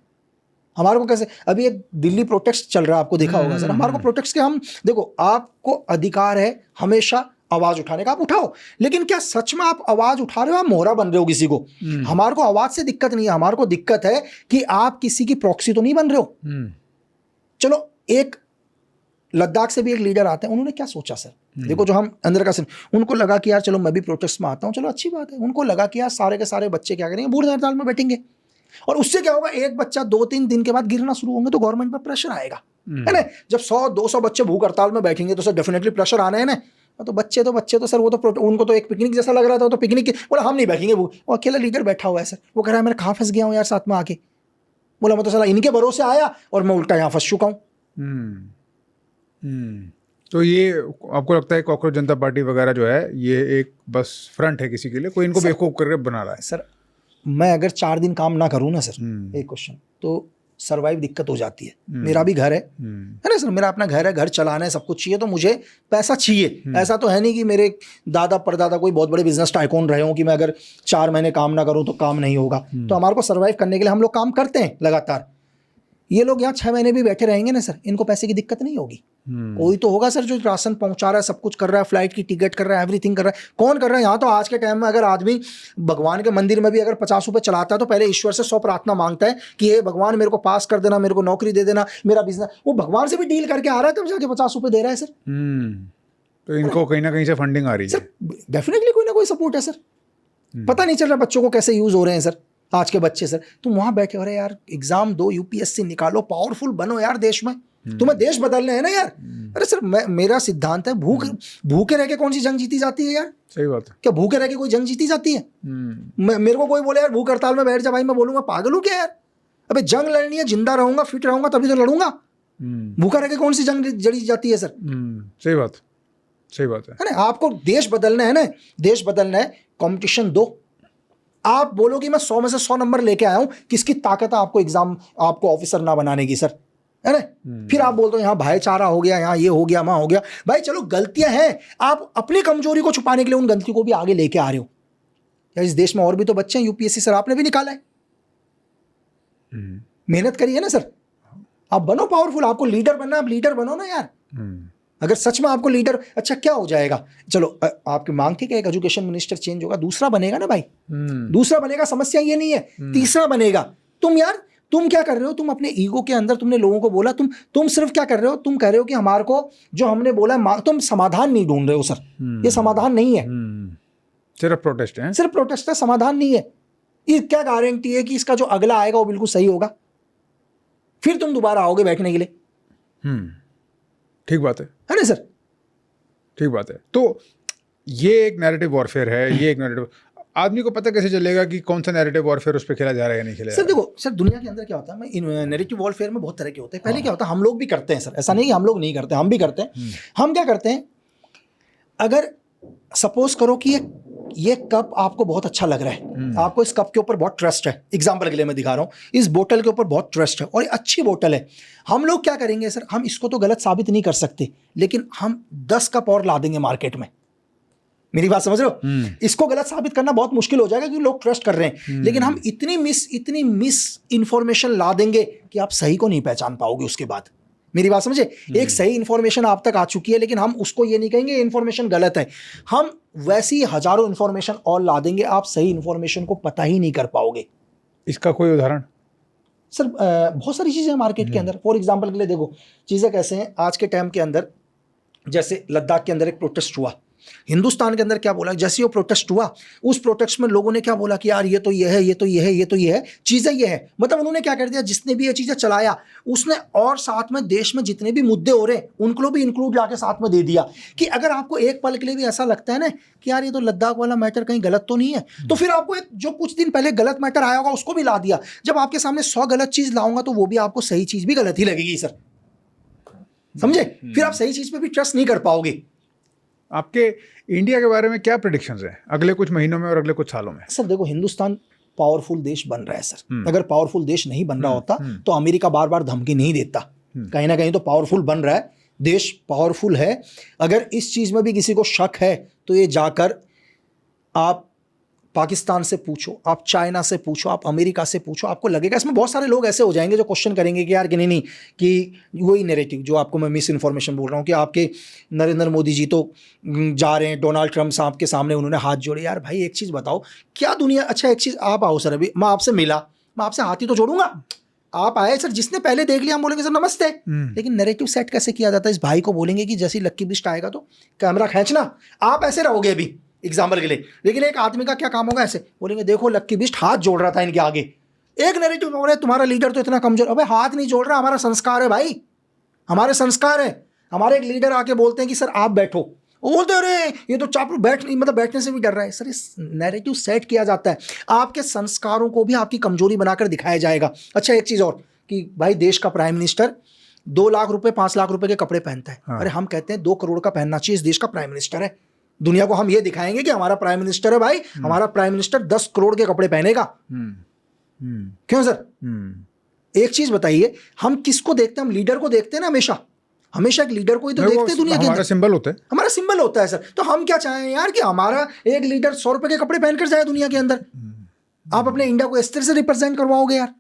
हमारे को कैसे। अभी एक दिल्ली प्रोटेस्ट चल रहा है, आपको देखा होगा सर। हमारे को प्रोटेस्ट के, हम देखो, आपको अधिकार है हमेशा आवाज उठाने का, आप उठाओ, लेकिन क्या सच में आप आवाज उठा रहे हो, आप मोहरा बन रहे हो किसी को? हमारे को आवाज से दिक्कत नहीं है, हमारे को दिक्कत है कि आप किसी की प्रॉक्सी तो नहीं बन रहे हो। चलो, एक लद्दाख से भी एक लीडर आते हैं, उन्होंने क्या सोचा सर, देखो जो हम अंदर का उनको लगा कि यार चलो मैं भी प्रोटेस्ट में आता हूं, चलो अच्छी बात है। उनको लगा कि यार सारे के सारे बच्चे क्या करेंगे, बूढ़ हड़ताल में बैठेंगे, और उससे क्या होगा, एक बच्चा 2-3 दिन के बाद गिरना शुरू होंगे तो गवर्नमेंट पर प्रेशर आएगा, है ना। जब 100-200 बच्चे भूख हड़ताल में बैठेंगे तो सर डेफिनेटली प्रेशर आना है ना। तो बच्चे तो सर वो तो उनको तो एक पिकनिक जैसा लग रहा था, तो पिकनिक बोला हम नहीं बैठेंगे, वो अकेला लीडर बैठा हुआ है सर। वो कह रहा है मैं कहाँ फंस गया हूँ यार साथ में आके, बोला मैं तो साला इनके भरोसे आया और मैं उल्टा यहाँ फंस चुका हूँ। तो ये आपको लगता है कॉकरोच जनता पार्टी वगैरह जो है ये एक बस फ्रंट है किसी के लिए, कोई इनको बेवकूफ करके बना रहा है? सर मैं अगर 4 दिन काम ना करूँ ना सर, एक क्वेश्चन, तो सर्वाइव दिक्कत हो जाती है। मेरा भी घर है ना सर, मेरा अपना घर है, घर चलाना है, सब कुछ चाहिए, तो मुझे पैसा चाहिए। ऐसा तो है नहीं कि मेरे दादा परदादा कोई बहुत बड़े बिजनेस टाइकून रहे हो कि मैं अगर 4 महीने काम ना करूं तो काम नहीं होगा। तो हमारे को सर्वाइव करने के लिए हम लोग काम करते हैं लगातार। ये लोग यहाँ 6 महीने भी बैठे रहेंगे ना सर, इनको पैसे की दिक्कत नहीं होगी। कोई तो होगा सर जो राशन पहुंचा रहा है, सब कुछ कर रहा है, फ्लाइट की टिकट कर रहा है, एवरीथिंग कर रहा है। कौन कर रहा है यहाँ? तो आज के टाइम में अगर आदमी भगवान के मंदिर में भी अगर 50 रुपए चलाता है तो पहले ईश्वर से 100 प्रार्थना मांगता है कि हे भगवान मेरे को पास कर देना, मेरे को नौकरी दे देना, मेरा बिजनेस। वो भगवान से भी डील करके आ रहा है तब जाके 50 रुपए दे रहा है सर। तो इनको कहीं ना कहीं से फंडिंग आ रही है, डेफिनेटली कोई ना कोई सपोर्ट है सर। पता नहीं चल रहा बच्चों को कैसे यूज हो रहे हैं सर आज के बच्चे सर। तुम वहां बैठे हो रहे यार, एग्जाम दो, UPSC निकालो, पावरफुल बनो यार देश में, तुम्हें देश बदलने हैं ना यार। अरे सर मेरा सिद्धांत है, भूखे रह के कौन सी जंग जीती जाती है यार? सही बात है। क्या भूखे रह के कोई जंग जीती जाती है? मेरे को कोई बोले यार भूख हड़ताल में बैठ जा, भाई मैं बोलूंगा पागल हूं क्या यार? अबे जंग लड़नी है, जिंदा रहूंगा, फिट रहूंगा तभी तो लड़ूंगा। भूखा रह के कौन सी जंग जड़ी जाती है सर? सही बात है ना। आपको देश बदलना है ना, देश बदलना है, कंपटीशन दो। आप बोलो कि मैं 100 में से 100 नंबर लेके आया हूं, किसकी ताकत है आपको एग्जाम, आपको ऑफिसर ना बनाने की सर, है ना। फिर आप बोलते हो यहाँ भाईचारा हो गया, यहाँ ये हो गया, वहां हो गया। भाई चलो गलतियां हैं, आप अपनी कमजोरी को छुपाने के लिए उन गलतियों को भी आगे लेके आ रहे हो। या इस देश में और भी तो बच्चे हैं, UPSC सर आपने भी निकाला है, मेहनत करिए ना सर। आप बनो पावरफुल, आपको लीडर बनना, आप लीडर बनो ना यार। अगर सच में आपको लीडर, अच्छा क्या हो जाएगा, चलो आपकी मांग थी कि एक एजुकेशन मिनिस्टर चेंज होगा, दूसरा बनेगा ना भाई, दूसरा बनेगा, समस्या ये नहीं है, तीसरा बनेगा। तुम क्या कर रहे हो? तुम अपने ईगो के अंदर तुमने लोगों को बोला, तुम सिर्फ क्या कर रहे हो, तुम कह रहे हो कि हमारे को जो हमने बोला, तुम समाधान नहीं ढूंढ रहे हो सर। ये समाधान नहीं है, सिर्फ प्रोटेस्ट है, सिर्फ प्रोटेस्ट है, समाधान नहीं है। ये क्या गारंटी है कि इसका जो अगला आएगा वो बिल्कुल सही होगा? फिर तुम दोबारा आओगे बैठने के लिए? ठीक बात है ना सर? ठीक बात है। तो ये एक नैरेटिव वॉरफेयर है, ये एक नैरेटिव, आदमी को पता कैसे चलेगा कि कौन सा नैरेटिव वॉरफेयर उस पर खेला जा रहा है या नहीं खेला जा सर रहा है? देखो सर, दुनिया के अंदर क्या होता है, मैं नैरेटिव वॉरफेयर में बहुत तरह के होते हैं। पहले क्या होता है, हम लोग भी करते हैं सर, ऐसा नहीं कि हम लोग नहीं करते, हम भी करते हैं। हम क्या करते हैं, अगर सपोज करो कि ये कप आपको बहुत अच्छा लग रहा है, आपको इस कप के ऊपर बहुत ट्रस्ट है, एग्जांपल के लिए मैं दिखा रहा हूँ, इस बोतल के ऊपर बहुत ट्रस्ट है और ये अच्छी बोतल है, हम लोग क्या करेंगे सर, हम इसको तो गलत साबित नहीं कर सकते, लेकिन हम 10 कप और ला देंगे मार्केट में। मेरी बात समझ रहे हो? इसको गलत साबित करना बहुत मुश्किल हो जाएगा क्योंकि लोग ट्रस्ट कर रहे हैं, लेकिन हम इतनी मिस इंफॉर्मेशन ला देंगे कि आप सही को नहीं पहचान पाओगे उसके बाद। मेरी बात समझे? एक सही इंफॉर्मेशन आप तक आ चुकी है, लेकिन हम उसको ये नहीं कहेंगे इंफॉर्मेशन गलत है, हम वैसी हजारों इंफॉर्मेशन और ला देंगे, आप सही इंफॉर्मेशन को पता ही नहीं कर पाओगे। इसका कोई उदाहरण? सर बहुत सारी चीजें हैं मार्केट के अंदर। फॉर एग्जांपल के लिए देखो, चीजें कैसे हैं आज के टाइम के अंदर, जैसे लद्दाख के अंदर एक प्रोटेस्ट हुआ, हिंदुस्तान के अंदर क्या बोला, जैसे वो प्रोटेस्ट हुआ, उस प्रोटेस्ट में लोगों ने क्या बोला कि यार ये तो ये है, ये तो ये है, ये तो ये है, चीज़ें ये है, मतलब उन्होंने क्या कर दिया, जिसने भी ये चीज़ें चलाया उसने, और साथ में देश में जितने भी मुद्दे हो रहे हैं उनको भी इंक्लूड लाके साथ में दे दिया कि अगर आपको एक पल के लिए भी ऐसा लगता है ना कि यार ये तो लद्दाख वाला मैटर कहीं गलत तो नहीं है, तो फिर आपको एक जो कुछ दिन पहले गलत मैटर आया होगा उसको भी ला दिया। जब आपके सामने 100 गलत चीज़ लाऊंगा तो वो भी आपको सही चीज़ भी गलत ही लगेगी सर, समझे? फिर आप सही चीज़ पे भी ट्रस्ट नहीं कर पाओगे। आपके इंडिया के बारे में क्या प्रेडिक्शंस हैं अगले कुछ महीनों में और अगले कुछ सालों में? सर देखो, हिंदुस्तान पावरफुल देश बन रहा है सर। अगर पावरफुल देश नहीं बन रहा होता तो अमेरिका बार बार धमकी नहीं देता। कहीं ना कहीं तो पावरफुल बन रहा है, देश पावरफुल है। अगर इस चीज़ में भी किसी को शक है तो ये जाकर आप पाकिस्तान से पूछो, आप चाइना से पूछो, आप अमेरिका से पूछो, आपको लगेगा। इसमें बहुत सारे लोग ऐसे हो जाएंगे जो क्वेश्चन करेंगे कि यार कि नहीं कि वही नैरेटिव जो आपको मैं मिस इन्फॉर्मेशन बोल रहा हूँ कि आपके नरेंद्र मोदी जी तो जा रहे हैं, डोनाल्ड ट्रंप साहब के सामने उन्होंने हाथ जोड़े। यार भाई एक चीज़ बताओ, क्या दुनिया, अच्छा एक चीज़, आप आओ सर, अभी मैं आपसे मिला, मैं आपसे हाथ ही तो जोड़ूंगा, आप आए सर, जिसने पहले देख लिया हम बोलेंगे सर नमस्ते। लेकिन नैरेटिव सेट कैसे किया जाता है, इस भाई को बोलेंगे कि जैसे लक्की बिस्ट आएगा तो कैमरा खींचना, आप ऐसे रहोगे अभी एग्जाम्पल के लिए, लेकिन एक आदमी का क्या काम होगा, ऐसे बोलेंगे देखो लक्की बिस्ट हाथ जोड़ रहा था इनके आगे, एक नैरेटिव बोल रहे तुम्हारा लीडर तो इतना कमजोर। अबे हाथ नहीं जोड़ रहा, हमारा संस्कार है भाई, हमारे संस्कार है। हमारे एक लीडर आके बोलते हैं कि सर आप बैठो, वो बोलते हैं अरे ये तो चाप बैठ, मतलब बैठने से भी डर रहा है। सर इस नैरेटिव सेट किया जाता है, आपके संस्कारों को भी आपकी कमजोरी बनाकर दिखाया जाएगा। अच्छा एक चीज़ और कि भाई देश का प्राइम मिनिस्टर 2 लाख रुपए 5 लाख रुपए के कपड़े पहनता है। अरे हम कहते हैं 2 करोड़ का पहनना चाहिए, इस देश का प्राइम मिनिस्टर है। दुनिया को हम ये दिखाएंगे कि हमारा प्राइम मिनिस्टर है भाई, हमारा प्राइम मिनिस्टर 10 करोड़ के कपड़े पहनेगा। क्यों सर? एक चीज बताइए, हम किसको देखते हैं? हम लीडर को देखते हैं ना, हमेशा हमेशा एक लीडर को ही तो देखते हैं दुनिया के अंदर, हमारा सिंबल होता है, हमारा सिंबल होता है सर। तो हम क्या चाहें यार कि हमारा एक लीडर 100 रुपए के कपड़े पहनकर जाए दुनिया के अंदर? आप अपने इंडिया को इस तरह से रिप्रेजेंट करवाओगे यार?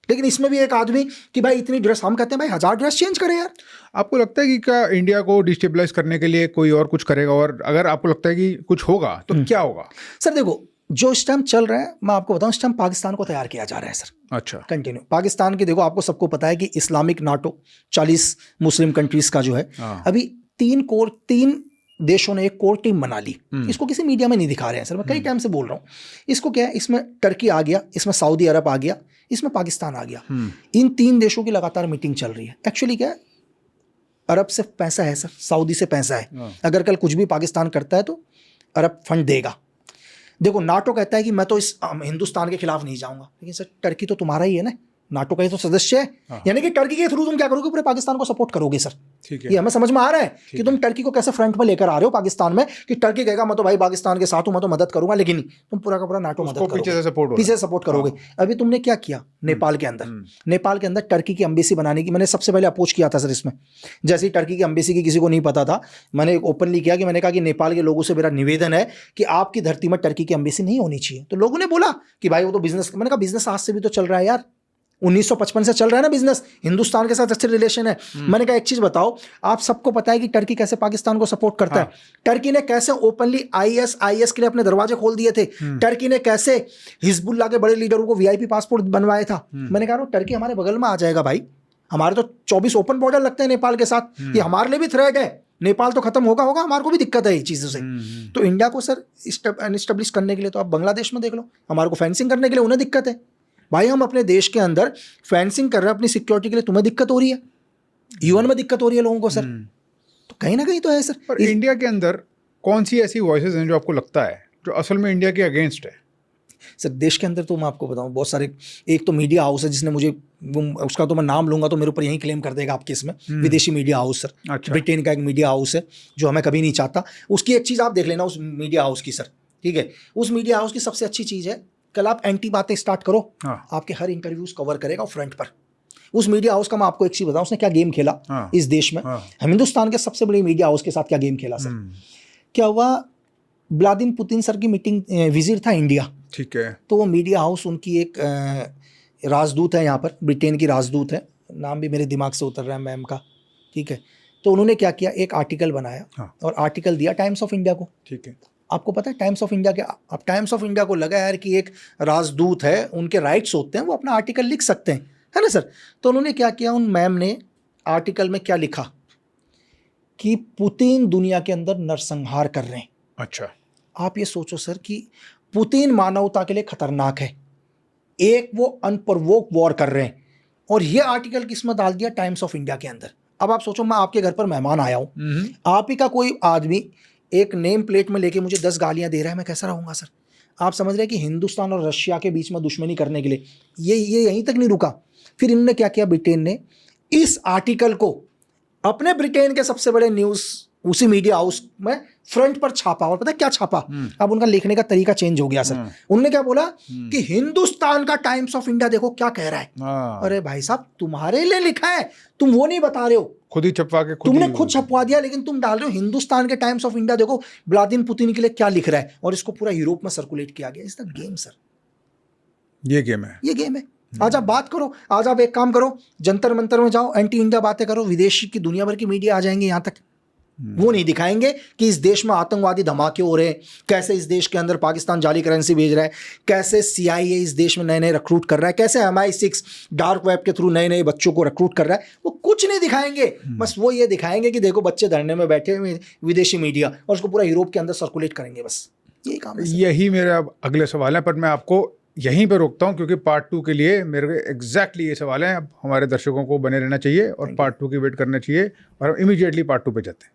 लेकिन इसमें भी एक आदमी कि भाई इतनी ड्रेस, हम कहते हैं भाई 1000 ड्रेस चेंज करें यार। आपको लगता है कि क्या इंडिया को डिस्टेबलाइज करने के लिए कोई और कुछ करेगा, और अगर आपको लगता है कि कुछ होगा तो क्या होगा? सर देखो, जो इस टाइम चल रहा है, मैं आपको बताऊं, इस टाइम पाकिस्तान को तैयार किया जा रहा है सर। अच्छा, कंटिन्यू पाकिस्तान की देखो, आपको सबको पता है कि इस्लामिक नाटो 40 मुस्लिम कंट्रीज का जो है, अभी 3 देशों ने एक कोर टीम बना ली। इसको किसी मीडिया में नहीं दिखा रहे हैं सर, मैं कई टाइम से बोल रहा हूँ। इसको क्या है, इसमें टर्की आ गया, इसमें सऊदी अरब आ गया, इसमें पाकिस्तान आ गया। इन 3 देशों की लगातार मीटिंग चल रही है। एक्चुअली क्या है, अरब से पैसा है सर, सऊदी से पैसा है। अगर कल कुछ भी पाकिस्तान करता है तो अरब फंड देगा। देखो नाटो कहता है कि मैं तो इस हिंदुस्तान के खिलाफ नहीं जाऊंगा, लेकिन सर टर्की तो तुम्हारा ही है ना, नाटो का ही तो सदस्य है। यानी कि टर्की के थ्रू तुम क्या करोगे, पूरे पाकिस्तान को सपोर्ट करोगे सर। ठीक है, ये हमें समझ में आ रहा है कि तुम टर्की को कैसे फ्रंट में लेकर आ रहे हो पाकिस्तान में, कि टर्की कहेगा मैं तो भाई पाकिस्तान के साथ हूं, मैं तो मदद करूंगा, लेकिन नहीं, तुम पूरा का पूरा नाटो मदद करोगे, पीछे से सपोर्ट करोगे। अभी तुमने क्या किया नेपाल के अंदर, नेपाल के अंदर टर्की की एम्बेसी बनाने की मैंने सबसे पहले अपोज किया था सर इसमें। जैसे ही टर्की की एम्बेसी की किसी को नहीं पता था, मैंने ओपनली किया कि मैंने कहा कि नेपाल के लोगों से मेरा निवेदन है कि आपकी धरती में टर्की की एम्बेसी नहीं होनी चाहिए। तो लोगों ने बोला कि भाई वो तो बिजनेस, मैंने कहा बिजनेस आज से भी तो चल रहा है यार, 1955 से चल रहा है ना बिजनेस, हिंदुस्तान के साथ अच्छे रिलेशन है। मैंने कहा एक चीज बताओ, आप सबको पता है कि टर्की कैसे पाकिस्तान को सपोर्ट करता है, टर्की ने कैसे ओपनली आईएस के लिए अपने दरवाजे खोल दिए थे, टर्की ने कैसे हिजबुल्लाह के बड़े लीडरों को वीआईपी पासपोर्ट बनवाया था। मैंने कहा टर्की हमारे बगल में आ जाएगा भाई, हमारे तो 24 ओपन बॉर्डर लगते हैं नेपाल के साथ, ये हमारे लिए भी थ्रेट है। नेपाल तो खत्म होगा, हमारे को भी दिक्कत है ये चीज़ों से। तो इंडिया को सर एस्टेब्लिश करने के लिए तो आप बांग्लादेश में देख लो, हमारे को फेंसिंग करने के लिए उन्हें दिक्कत है। भाई हम अपने देश के अंदर फेंसिंग कर रहे हैं अपनी सिक्योरिटी के लिए, तुम्हें दिक्कत हो रही है, यूएन में दिक्कत हो रही है लोगों को सर, तो कहीं ना कहीं तो है सर। पर इंडिया के अंदर कौन सी ऐसी वॉइसेस हैं जो आपको लगता है जो असल में इंडिया के अगेंस्ट है? सर देश के अंदर तो मैं आपको बताऊं बहुत सारे, एक तो मीडिया हाउस है जिसने मुझे, उसका तो मैं नाम लूंगा तो मेरे ऊपर यही क्लेम कर देगा आपके इसमें, विदेशी मीडिया हाउस सर। अच्छा। ब्रिटेन का एक मीडिया हाउस है जो हमें कभी नहीं चाहता। उसकी एक चीज़ आप देख लेना उस मीडिया हाउस की सर, ठीक है, उस मीडिया हाउस की सबसे अच्छी चीज़ है, कल आप एंटी बातें स्टार्ट करो, आपके हर इंटरव्यूज कवर करेगा फ्रंट पर। उस मीडिया हाउस का मैं आपको एक चीज़ बताऊं, उसने क्या गेम खेला इस देश में, हिंदुस्तान के सबसे बड़े मीडिया हाउस के साथ क्या गेम खेला सर। क्या हुआ, व्लादिमीर पुतिन सर की मीटिंग विजिट था इंडिया, ठीक है, तो वो मीडिया हाउस उनकी एक राजदूत है यहाँ पर, ब्रिटेन की राजदूत है, नाम भी मेरे दिमाग से उतर रहा है मैम का, ठीक है, तो उन्होंने क्या किया, एक आर्टिकल बनाया और आर्टिकल दिया टाइम्स ऑफ इंडिया को, ठीक है। आपको पता है टाइम्स ऑफ इंडिया के, अब टाइम्स ऑफ इंडिया को लगा यार कि एक राजदूत है, उनके राइट्स होते हैं, वो अपना आर्टिकल लिख सकते हैं, है ना सर। तो उन्होंने क्या किया, उन मैम ने आर्टिकल में क्या लिखा कि पुतिन दुनिया के अंदर नरसंहार कर रहे हैं। अच्छा, आप ये सोचो सर कि पुतिन मानवता के लिए खतरनाक है, एक वो अनप्रवोक वॉर कर रहे हैं, और ये आर्टिकल किसमें डाल दिया, टाइम्स ऑफ इंडिया के अंदर। अब आप सोचो मैं आपके घर पर मेहमान आया हूं, आप ही का कोई आदमी एक नेम प्लेट में लेके मुझे 10 गालियां दे रहा है, मैं कैसा रहूंगा सर। आप समझ रहे हैं कि हिंदुस्तान और रशिया के बीच में दुश्मनी करने के लिए ये यहीं तक नहीं रुका, फिर इन्होंने क्या किया, ब्रिटेन ने इस आर्टिकल को अपने ब्रिटेन के सबसे बड़े न्यूज उसी मीडिया हाउस में फ्रंट पर छापा, और पता है क्या छापा, अब उनका लिखने का तरीका चेंज हो गया सर। उन्होंने क्या बोला कि हिंदुस्तान का टाइम्स ऑफ इंडिया देखो क्या कह रहा है। अरे भाई साहब, तुम्हारे लिए लिखा है, तुम वो नहीं बता रहे हो, खुद ही छपवा के तुमने खुद छपवा दिया, लेकिन तुम डाल रहे हो हिंदुस्तान के टाइम्स ऑफ इंडिया देखो व्लादिमीर पुतिन के लिए क्या लिख रहा है, और इसको पूरा यूरोप में सर्कुलेट किया गया। इज द गेम सर, ये गेम है, ये गेम है। आज आप बात करो, आज आप एक काम करो, जंतर मंतर में जाओ, एंटी इंडिया बातें करो, विदेशी की दुनिया भर की मीडिया आ जाएंगे यहाँ तक, वो नहीं दिखाएंगे कि इस देश में आतंकवादी धमाके हो रहे हैं, कैसे इस देश के अंदर पाकिस्तान जाली करेंसी भेज रहा है, कैसे CIA इस देश में नए नए रिक्रूट कर रहा है, कैसे MI6 डार्क वेब के थ्रू नए नए बच्चों को रिक्रूट कर रहा है। वो कुछ नहीं दिखाएंगे, बस वो ये दिखाएंगे कि देखो बच्चे धरने में बैठे हुए विदेशी मीडिया, और उसको पूरा यूरोप के अंदर सर्कुलेट करेंगे, बस यही काम है। यही मेरा अगले सवाल है, पर मैं आपको यहीं पर रोकता हूं क्योंकि पार्ट 2 के लिए मेरे एग्जैक्टली ये सवाल है। अब हमारे दर्शकों को बने रहना चाहिए और पार्ट 2 की वेट करना चाहिए, और हम इमीडिएटली पार्ट 2 पे जाते हैं।